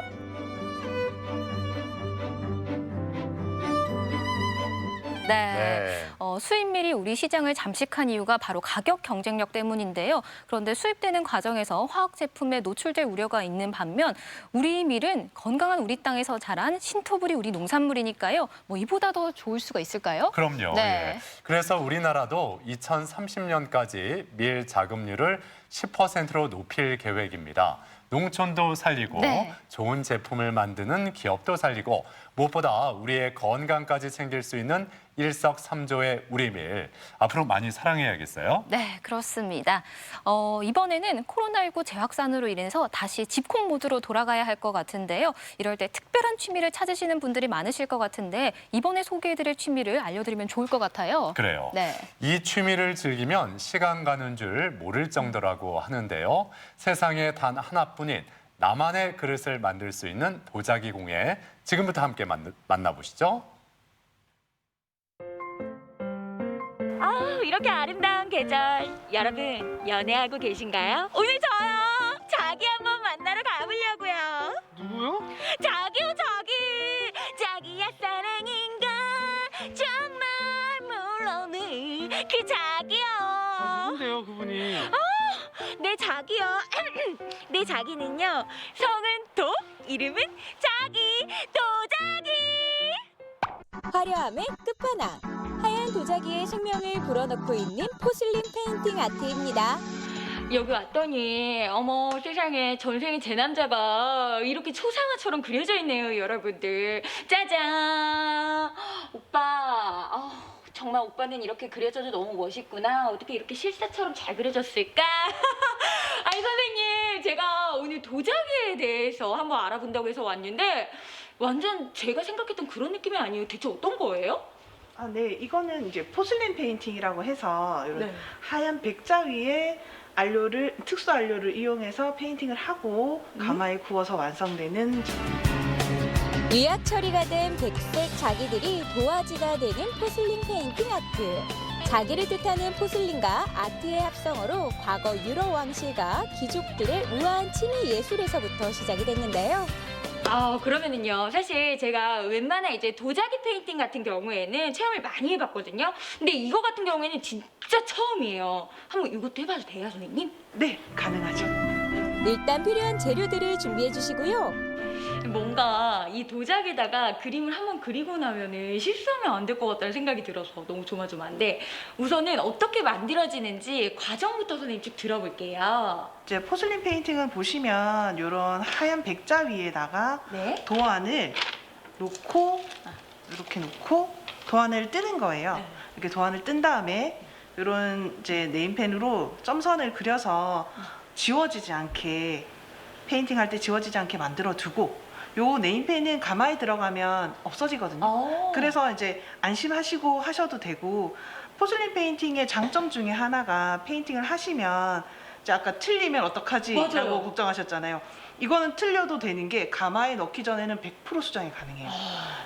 네. 수입밀이 우리 시장을 잠식한 이유가 바로 가격 경쟁력 때문인데요. 그런데 수입되는 과정에서 화학 제품에 노출될 우려가 있는 반면 우리 밀은 건강한 우리 땅에서 자란 신토부리 우리 농산물이니까요. 뭐 이보다 더 좋을 수가 있을까요? 그럼요. 네. 예. 그래서 우리나라도 2030년까지 밀 자급률을 10%로 높일 계획입니다. 농촌도 살리고 네. 좋은 제품을 만드는 기업도 살리고 무엇보다 우리의 건강까지 챙길 수 있는 일석삼조의 우리밀. 앞으로 많이 사랑해야겠어요. 네, 그렇습니다. 이번에는 코로나19 재확산으로 인해서 다시 집콕 모드로 돌아가야 할 것 같은데요. 이럴 때 특별한 취미를 찾으시는 분들이 많으실 것 같은데 이번에 소개해드릴 취미를 알려드리면 좋을 것 같아요. 그래요. 네. 이 취미를 즐기면 시간 가는 줄 모를 정도라고 하는데요. 세상에 단 하나뿐인 나만의 그릇을 만들 수 있는 도자기 공예. 지금부터 함께 만나보시죠. 이렇게 아름다운 계절, 여러분 연애하고 계신가요? 오늘 저요, 자기 한번 만나러 가보려고요. 누구요? 자기요, 자기야 사랑인가 정말 모르는 그 자기요. 누군데요, 그분이? 내 자기요. 내 자기는요, 성은 도, 이름은 자기, 도자기. 화려함의 끝판왕. 하얀 도자기에 생명을 불어넣고 있는 포슬린 페인팅 아트입니다. 여기 왔더니 어머 세상에 전생에 제 남자가 이렇게 초상화처럼 그려져 있네요, 여러분들. 짜잔. 오빠, 정말 오빠는 이렇게 그려져도 너무 멋있구나. 어떻게 이렇게 실사처럼 잘 그려졌을까? 아니 선생님, 제가 오늘 도자기에 대해서 한번 알아본다고 해서 왔는데 완전 제가 생각했던 그런 느낌이 아니에요. 대체 어떤 거예요? 네, 이거는 이제 포슬린 페인팅이라고 해서 이런 네. 하얀 백자 위에 특수 안료를 이용해서 페인팅을 하고 가마에 구워서 완성되는 유약 처리가 된 백색 자기들이 도화지가 되는 포슬린 페인팅 아트. 자기를 뜻하는 포슬린과 아트의 합성어로 과거 유럽 왕실과 귀족들의 우아한 취미 예술에서부터 시작이 됐는데요. 그러면은요, 사실 제가 웬만한 이제 도자기 페인팅 같은 경우에는 체험을 많이 해봤거든요. 근데 이거 같은 경우에는 진짜 처음이에요. 한번 이것도 해봐도 돼요, 선생님? 네, 가능하죠. 일단 필요한 재료들을 준비해 주시고요. 뭔가 이 도자기에다가 그림을 한번 그리고 나면은 실수하면 안 될 것 같다는 생각이 들어서 너무 조마조마한데 우선은 어떻게 만들어지는지 과정부터 선생님 쭉 들어볼게요. 이제 포슬린 페인팅은 보시면 이런 하얀 백자 위에다가 도안을 놓고 이렇게 놓고 도안을 뜨는 거예요. 이렇게 도안을 뜬 다음에 이런 이제 네임펜으로 점선을 그려서 지워지지 않게 페인팅 할 때 지워지지 않게 만들어 두고 요 네임펜은 가마에 들어가면 없어지거든요. 그래서 이제 안심하시고 하셔도 되고 포슬린 페인팅의 장점 중에 하나가 페인팅을 하시면 이제 아까 틀리면 어떡하지? 맞아요. 라고 걱정하셨잖아요. 이거는 틀려도 되는 게 가마에 넣기 전에는 100% 수정이 가능해요.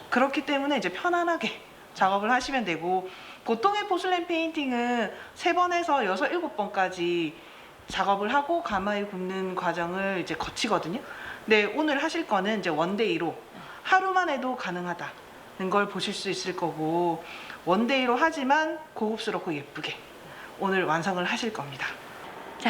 그렇기 때문에 이제 편안하게 작업을 하시면 되고 보통의 포슬린 페인팅은 3번에서 6, 7번까지 작업을 하고 가마에 굽는 과정을 이제 거치거든요. 근데 오늘 하실 거는 이제 원데이로 하루만 해도 가능하다는 걸 보실 수 있을 거고 원데이로 하지만 고급스럽고 예쁘게 오늘 완성을 하실 겁니다. 자,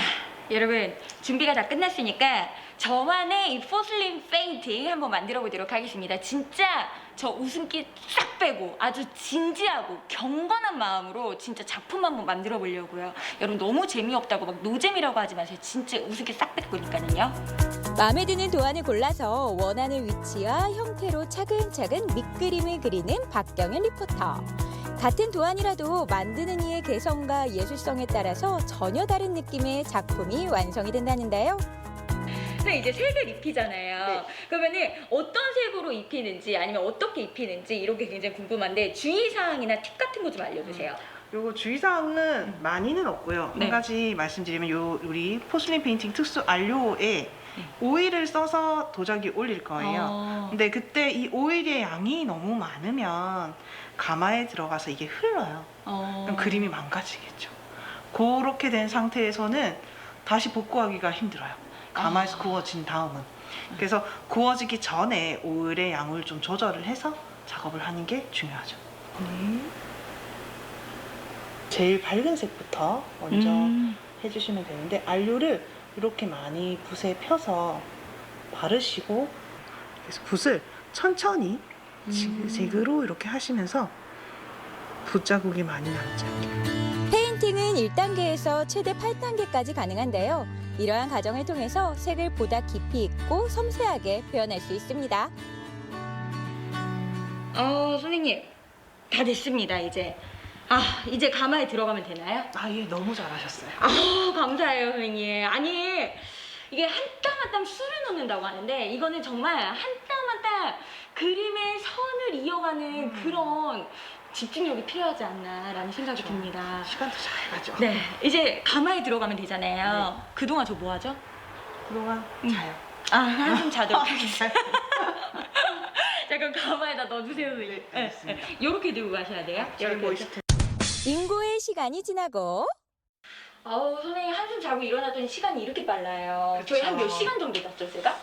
여러분 준비가 다 끝났으니까 저만의 이 포슬린 페인팅 한번 만들어 보도록 하겠습니다. 진짜 저 웃음기 싹 빼고 아주 진지하고 경건한 마음으로 진짜 작품 한번 만들어 보려고요. 여러분 너무 재미없다고 막 노잼이라고 하지 마세요. 진짜 웃음기 싹 뺄 거니까요. 마음에 드는 도안을 골라서 원하는 위치와 형태로 차근차근 밑그림을 그리는 박경현 리포터. 같은 도안이라도 만드는 이의 개성과 예술성에 따라서 전혀 다른 느낌의 작품이 완성이 된다는데요. 선생님 이제 색을 입히잖아요. 그러면은 어떤 색으로 입히는지 아니면 어떻게 입히는지 이런 게 굉장히 궁금한데 주의사항이나 팁 같은 거 좀 알려주세요. 요거 주의사항은 많이는 없고요. 한 가지 말씀드리면 요 우리 포슬린 페인팅 특수 안료에 오일을 써서 도자기 올릴 거예요. 근데 그때 이 오일의 양이 너무 많으면 가마에 들어가서 이게 흘러요. 그럼 그림이 망가지겠죠. 그렇게 된 상태에서는 다시 복구하기가 힘들어요. 가마에서 구워진 다음은. 그래서 구워지기 전에 오일의 양을 좀 조절을 해서 작업을 하는 게 중요하죠. 제일 밝은 색부터 먼저 해주시면 되는데 안료를 이렇게 많이 붓에 펴서 바르시고 그래서 붓을 천천히 지그재그로 이렇게 하시면서 붓 자국이 많이 남지 않게. 페인팅은 1단계에서 최대 8단계까지 가능한데요. 이러한 과정을 통해서 색을 보다 깊이 있고 섬세하게 표현할 수 있습니다. 선생님 다 됐습니다 이제. 이제 가마에 들어가면 되나요? 예, 너무 잘하셨어요. 감사해요 선생님. 아니 이게 한 땀 한 땀 수를 넣는다고 하는데 이거는 정말 한 땀 한 땀 그림의 선을 이어가는 그런 집중력이 필요하지 않나라는 생각이 듭니다. 시간도 잘 가죠. 네, 이제 가마에 들어가면 되잖아요. 그동안 저 뭐 하죠? 그동안 자요. 한숨 자도록 하겠습니다. 자, 그럼 가마에다 넣어주세요, 선생님. 네, 이렇게 들고 가셔야 돼요. 인고의 시간이 지나고 선생님 한숨 자고 일어났더니 시간이 이렇게 빨라요. 저희 한 몇 시간 정도 잤죠, 제가?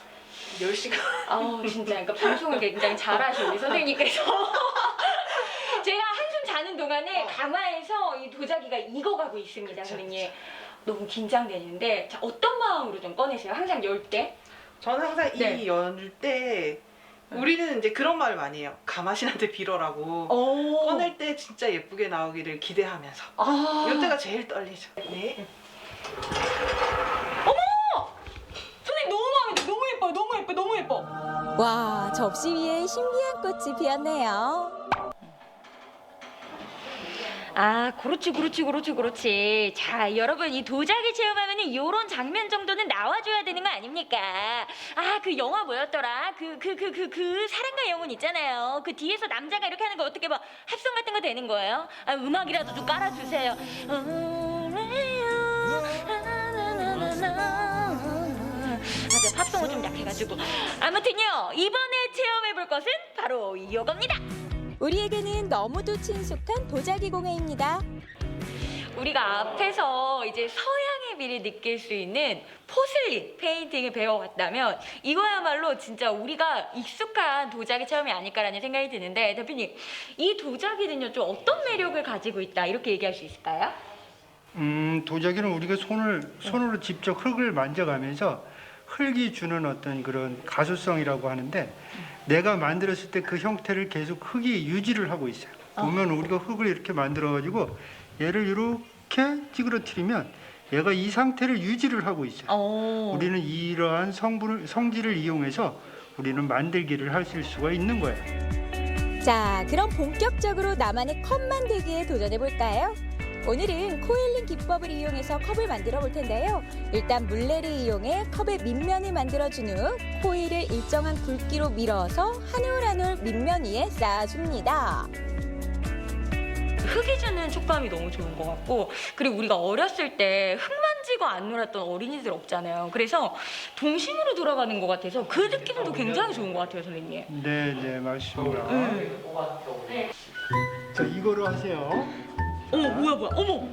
10시간. 진짜 그러니까 방송을 굉장히 잘하시고 우리 선생님께서 제가 한숨 자는 동안에 가마에서 이 도자기가 익어가고 있습니다, 선생님. 너무 긴장되는데 자, 어떤 마음으로 좀 꺼내세요? 항상 열 때? 저는 항상 이 열 때 우리는 이제 그런 말 많이 해요. 가마신한테 빌어라고. 꺼낼 때 진짜 예쁘게 나오기를 기대하면서. 이때가 제일 떨리죠. 네. 어머! 선생님 너무 마음에 들어. 너무 예뻐요. 너무 예뻐. 너무 예뻐. 와, 접시 위에 신비한 꽃이 피었네요. 그렇지. 자, 여러분 이 도자기 체험하면은 이런 장면 정도는 나와줘야 되는 거 아닙니까? 그 영화 뭐였더라? 그 사랑과 영혼 있잖아요. 그 뒤에서 남자가 이렇게 하는 거 어떻게 뭐 합성 같은 거 되는 거예요? 음악이라도 좀 깔아주세요. 제가 팝송은 좀 약해가지고. 아무튼요, 이번에 체험해볼 것은 바로 이거입니다. 우리에게는 너무도 친숙한 도자기 공예입니다. 우리가 앞에서 이제 서양의 미를 느낄 수 있는 포슬린 페인팅을 배워왔다면 이거야말로 진짜 우리가 익숙한 도자기 체험이 아닐까라는 생각이 드는데 대표님, 이 도자기는요 좀 어떤 매력을 가지고 있다 이렇게 얘기할 수 있을까요? 도자기는 우리가 손으로 직접 흙을 만져가면서 흙이 주는 어떤 그런 가소성이라고 하는데 내가 만들었을 때 그 형태를 계속 흙이 유지를 하고 있어요. 보면 우리가 흙을 이렇게 만들어가지고 얘를 이렇게 찌그러뜨리면 얘가 이 상태를 유지를 하고 있어요. 우리는 이러한 성질을 이용해서 우리는 만들기를 할 수가 있는 거예요. 자, 그럼 본격적으로 나만의 컵 만들기에 도전해 볼까요? 오늘은 코일링 기법을 이용해서 컵을 만들어 볼 텐데요. 일단 물레를 이용해 컵의 밑면을 만들어준 후 코일을 일정한 굵기로 밀어서 한 올 한 올 밑면 위에 쌓아줍니다. 흙이 주는 촉감이 너무 좋은 것 같고, 그리고 우리가 어렸을 때 흙 만지고 안 놀았던 어린이들 없잖아요. 그래서 동심으로 돌아가는 것 같아서 그 느낌도 굉장히 좋은 것 같아요, 선생님. 네, 맞습니다. 자, 이거로 하세요. 어머, 뭐야. 어머!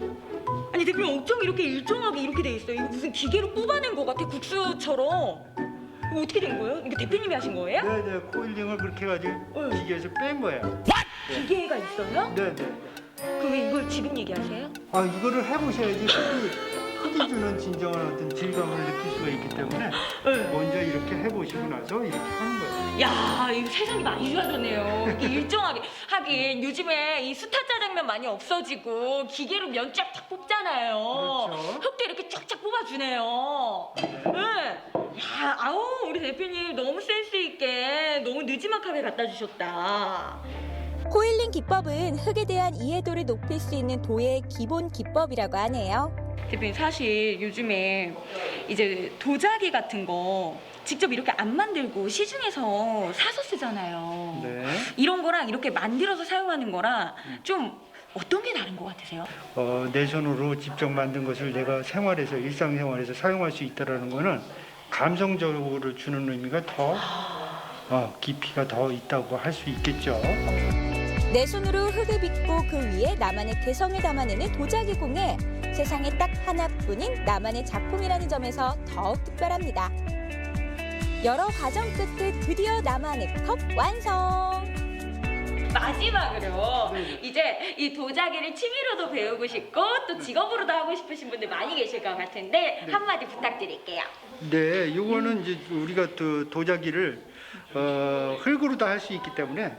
아니, 대표님 엄청 이렇게 일정하게 이렇게 돼 있어요. 이거 무슨 기계로 뽑아낸 것 같아, 국수처럼. 이거 어떻게 된 거예요? 이거 대표님이 하신 거예요? 네, 코일링을 그렇게 해가지고 기계에서 뺀 거예요. 기계가 있어요? 네. 그럼 왜 이걸 지금 얘기하세요? 아, 이거를 해보셔야지 흙이 주는 진정한 어떤 질감을 느낄 수가 있기 때문에 먼저 이렇게 해보시고 나서 이렇게 하는 거예요. 야, 이거 세상이 많이 좋아졌네요. 이렇게 일정하게. 하긴 요즘에 이 수타 짜장면 많이 없어지고 기계로 면 쫙쫙 뽑잖아요. 그렇죠. 흙도 이렇게 쫙쫙 뽑아주네요. 네. 야, 아우, 우리 대표님 너무 센스 있게 너무 느지막하게 갖다 주셨다. 코일링 기법은 흙에 대한 이해도를 높일 수 있는 도예의 기본 기법이라고 하네요. 대표님, 사실 요즘에 이제 도자기 같은 거 직접 이렇게 안 만들고 시중에서 사서 쓰잖아요. 네. 이런 거랑 이렇게 만들어서 사용하는 거랑 좀 어떤 게 다른 것 같으세요? 내 손으로 직접 만든 것을 내가 생활에서 일상생활에서 사용할 수 있다는 거는 감성적으로 주는 의미가 더 깊이가 더 있다고 할 수 있겠죠. 내 손으로 흙을 빚고 그 위에 나만의 개성을 담아내는 도자기 공예. 세상에 딱 하나뿐인 나만의 작품이라는 점에서 더욱 특별합니다. 여러 과정 끝에 드디어 나만의 컵 완성! 마지막으로 이제 이 도자기를 취미로도 배우고 싶고 또 직업으로도 하고 싶으신 분들 많이 계실 것 같은데 한마디 부탁드릴게요. 네, 이거는 이제 우리가 또 도자기를 흙으로도 할 수 있기 때문에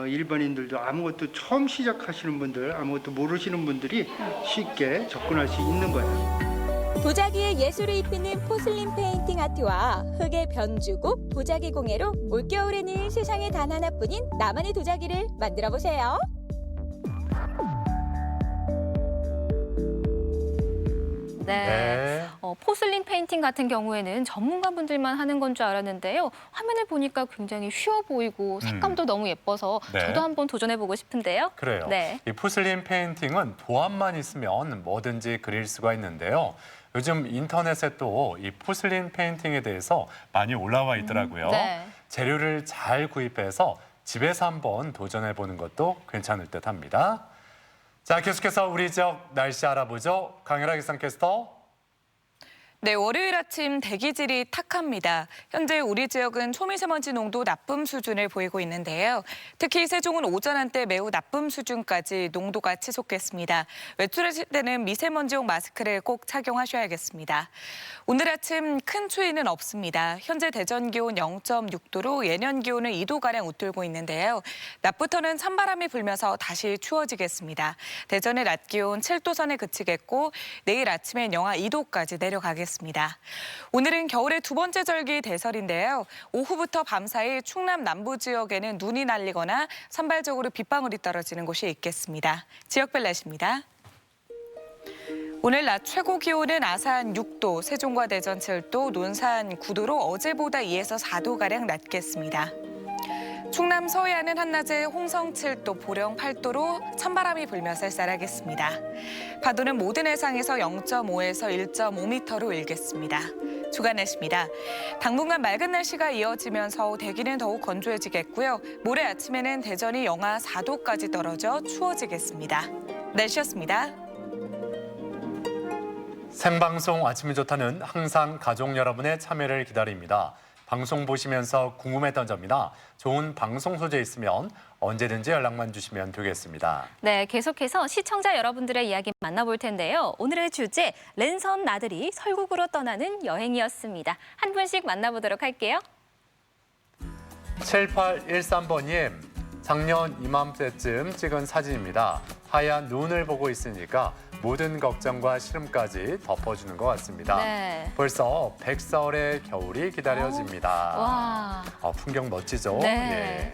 일반인들도 아무것도 처음 시작하시는 분들, 아무것도 모르시는 분들이 쉽게 접근할 수 있는 거예요. 도자기에 예술을 입히는 포슬린 페인팅 아트와 흙의 변주곡 도자기 공예로 올겨울에는 세상에 단 하나뿐인 나만의 도자기를 만들어 보세요. 네. 포슬린 페인팅 같은 경우에는 전문가분들만 하는 건 줄 알았는데요. 화면을 보니까 굉장히 쉬워 보이고 색감도 너무 예뻐서 저도 한번 도전해보고 싶은데요. 그래요. 네. 이 포슬린 페인팅은 도안만 있으면 뭐든지 그릴 수가 있는데요. 요즘 인터넷에 또 이 포슬린 페인팅에 대해서 많이 올라와 있더라고요. 재료를 잘 구입해서 집에서 한번 도전해보는 것도 괜찮을 듯합니다. 자, 계속해서 우리 지역 날씨 알아보죠. 강혜라 기상캐스터. 네, 월요일 아침 대기질이 탁합니다. 현재 우리 지역은 초미세먼지 농도 나쁨 수준을 보이고 있는데요. 특히 세종은 오전 한때 매우 나쁨 수준까지 농도가 치솟겠습니다. 외출하실 때는 미세먼지용 마스크를 꼭 착용하셔야겠습니다. 오늘 아침 큰 추위는 없습니다. 현재 대전 기온 0.6도로 예년 기온을 2도가량 웃돌고 있는데요. 낮부터는 찬바람이 불면서 다시 추워지겠습니다. 대전의 낮 기온 7도 선에 그치겠고 내일 아침엔 영하 2도까지 내려가겠습니다. 오늘은 겨울의 두 번째 절기 대설인데요. 오후부터 밤 사이 충남 남부 지역에는 눈이 날리거나 산발적으로 빗방울이 떨어지는 곳이 있겠습니다. 지역별 날씨입니다. 오늘 낮 최고 기온은 아산 6도, 세종과 대전 7도, 논산 9도로 어제보다 2에서 4도가량 낮겠습니다. 충남 서해안은 한낮에 홍성 7도, 보령 8도로 찬바람이 불며 쌀쌀하겠습니다. 파도는 모든 해상에서 0.5에서 1.5m로 일겠습니다. 주간 날씨입니다. 당분간 맑은 날씨가 이어지면서 대기는 더욱 건조해지겠고요. 모레 아침에는 대전이 영하 4도까지 떨어져 추워지겠습니다. 날씨였습니다. 생방송 아침이 좋다는 항상 가족 여러분의 참여를 기다립니다. 방송 보시면서 궁금했던 점이나 좋은 방송 소재 있으면 언제든지 연락만 주시면 되겠습니다. 네, 계속해서 시청자 여러분들의 이야기 만나볼 텐데요. 오늘의 주제, 랜선 나들이 설국으로 떠나는 여행이었습니다. 한 분씩 만나보도록 할게요. 7813번님, 작년 이맘때쯤 찍은 사진입니다. 하얀 눈을 보고 있으니까 모든 걱정과 시름까지 덮어주는 것 같습니다. 네. 벌써 백설의 겨울이 기다려집니다. 와. 풍경 멋지죠? 네. 예.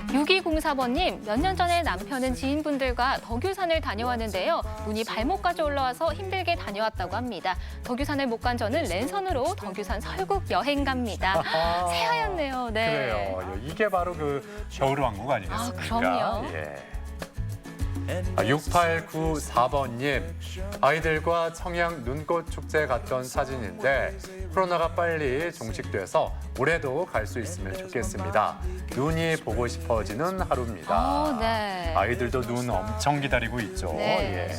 6204번님, 몇 년 전에 남편은 지인분들과 덕유산을 다녀왔는데요. 눈이 발목까지 올라와서 힘들게 다녀왔다고 합니다. 덕유산을 못 간 저는 랜선으로 덕유산 설국 여행 갑니다. 새하얗네요. 네. 그래요. 이게 바로 그 겨울왕국 아니겠습니까? 그럼요. 예. 6894번님, 아이들과 청양 눈꽃 축제 갔던 사진인데 코로나가 빨리 종식돼서 올해도 갈 수 있으면 좋겠습니다. 눈이 보고 싶어지는 하루입니다. 네. 아이들도 눈 엄청 기다리고 있죠. 네. 예.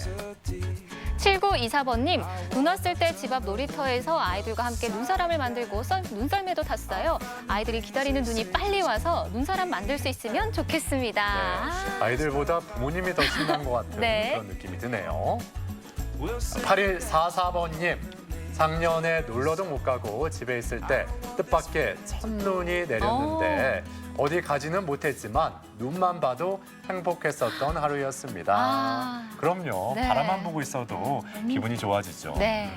7924번님, 눈 왔을 때 집 앞 놀이터에서 아이들과 함께 눈사람을 만들고 눈썰매도 탔어요. 아이들이 기다리는 눈이 빨리 와서 눈사람 만들 수 있으면 좋겠습니다. 네. 아이들보다 부모님이 더 신난 것 같은 네. 그런 느낌이 드네요. 8144번님, 작년에 놀러도 못 가고 집에 있을 때 뜻밖의 첫눈이 내렸는데 어디 가지는 못했지만 눈만 봐도 행복했었던 하루였습니다. 그럼요. 네. 바라만 보고 있어도 기분이 좋아지죠. 네.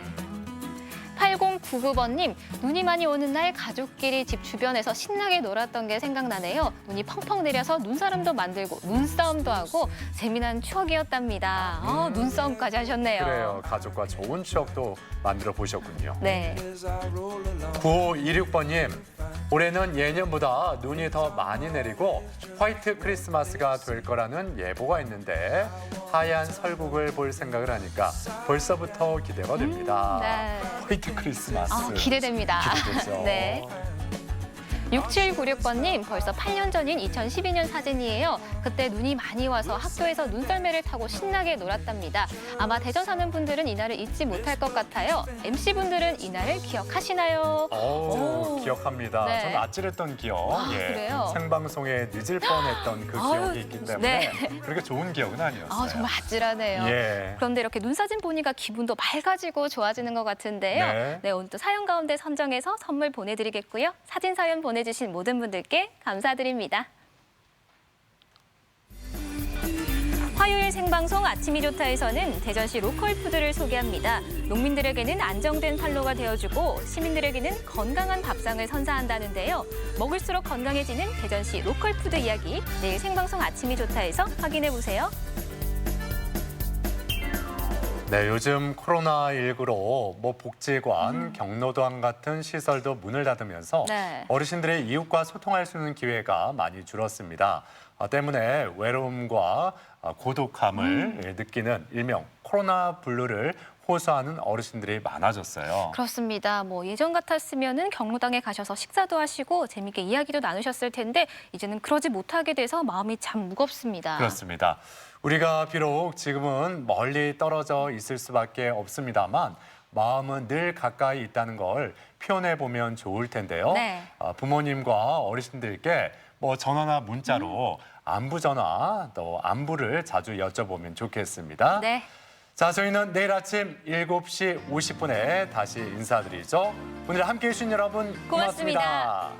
8099번님, 눈이 많이 오는 날 가족끼리 집 주변에서 신나게 놀았던 게 생각나네요. 눈이 펑펑 내려서 눈사람도 만들고 눈싸움도 하고 재미난 추억이었답니다. 눈싸움까지 하셨네요. 그래요. 가족과 좋은 추억도 만들어 보셨군요. 네. 9526번님, 올해는 예년보다 눈이 더 많이 내리고 화이트 크리스마스가 될 거라는 예보가 있는데 하얀 설국을 볼 생각을 하니까 벌써부터 기대가 됩니다. 네. 화이트 크리스마스. 기대됩니다. 기대되죠. 네. 6796번님, 벌써 8년 전인 2012년 사진이에요. 그때 눈이 많이 와서 학교에서 눈썰매를 타고 신나게 놀았답니다. 아마 대전 사는 분들은 이날을 잊지 못할 것 같아요. MC분들은 이날을 기억하시나요? 기억합니다. 네. 저는 아찔했던 기억. 그래요? 생방송에 늦을 뻔했던 그 기억이 있기 때문에 그렇게 좋은 기억은 아니었어요. 정말 아찔하네요. 예. 그런데 이렇게 눈사진 보니까 기분도 맑아지고 좋아지는 것 같은데요. 네. 오늘 또 사연 가운데 선정해서 선물 보내드리겠고요. 사진 사연 보내주신 모든 분들께 감사드립니다. 화요일 생방송 아침이 좋다에서는 대전시 로컬 푸드를 소개합니다. 농민들에게는 안정된 판로가 되어주고 시민들에게는 건강한 밥상을 선사한다는데요. 먹을수록 건강해지는 대전시 로컬 푸드 이야기, 내일 생방송 아침이 좋다에서 확인해보세요. 네, 요즘 코로나19로 복지관, 경로당 같은 시설도 문을 닫으면서 어르신들의 이웃과 소통할 수 있는 기회가 많이 줄었습니다. 때문에 외로움과 고독함을 느끼는 일명 코로나 블루를 호소하는 어르신들이 많아졌어요. 그렇습니다. 예전 같았으면은 경로당에 가셔서 식사도 하시고 재밌게 이야기도 나누셨을 텐데 이제는 그러지 못하게 돼서 마음이 참 무겁습니다. 그렇습니다. 우리가 비록 지금은 멀리 떨어져 있을 수밖에 없습니다만 마음은 늘 가까이 있다는 걸 표현해 보면 좋을 텐데요. 부모님과 어르신들께 전화나 문자로 안부 전화 또 안부를 자주 여쭤보면 좋겠습니다. 네. 자, 저희는 내일 아침 7시 50분에 다시 인사드리죠. 오늘 함께해 주신 여러분 고맙습니다.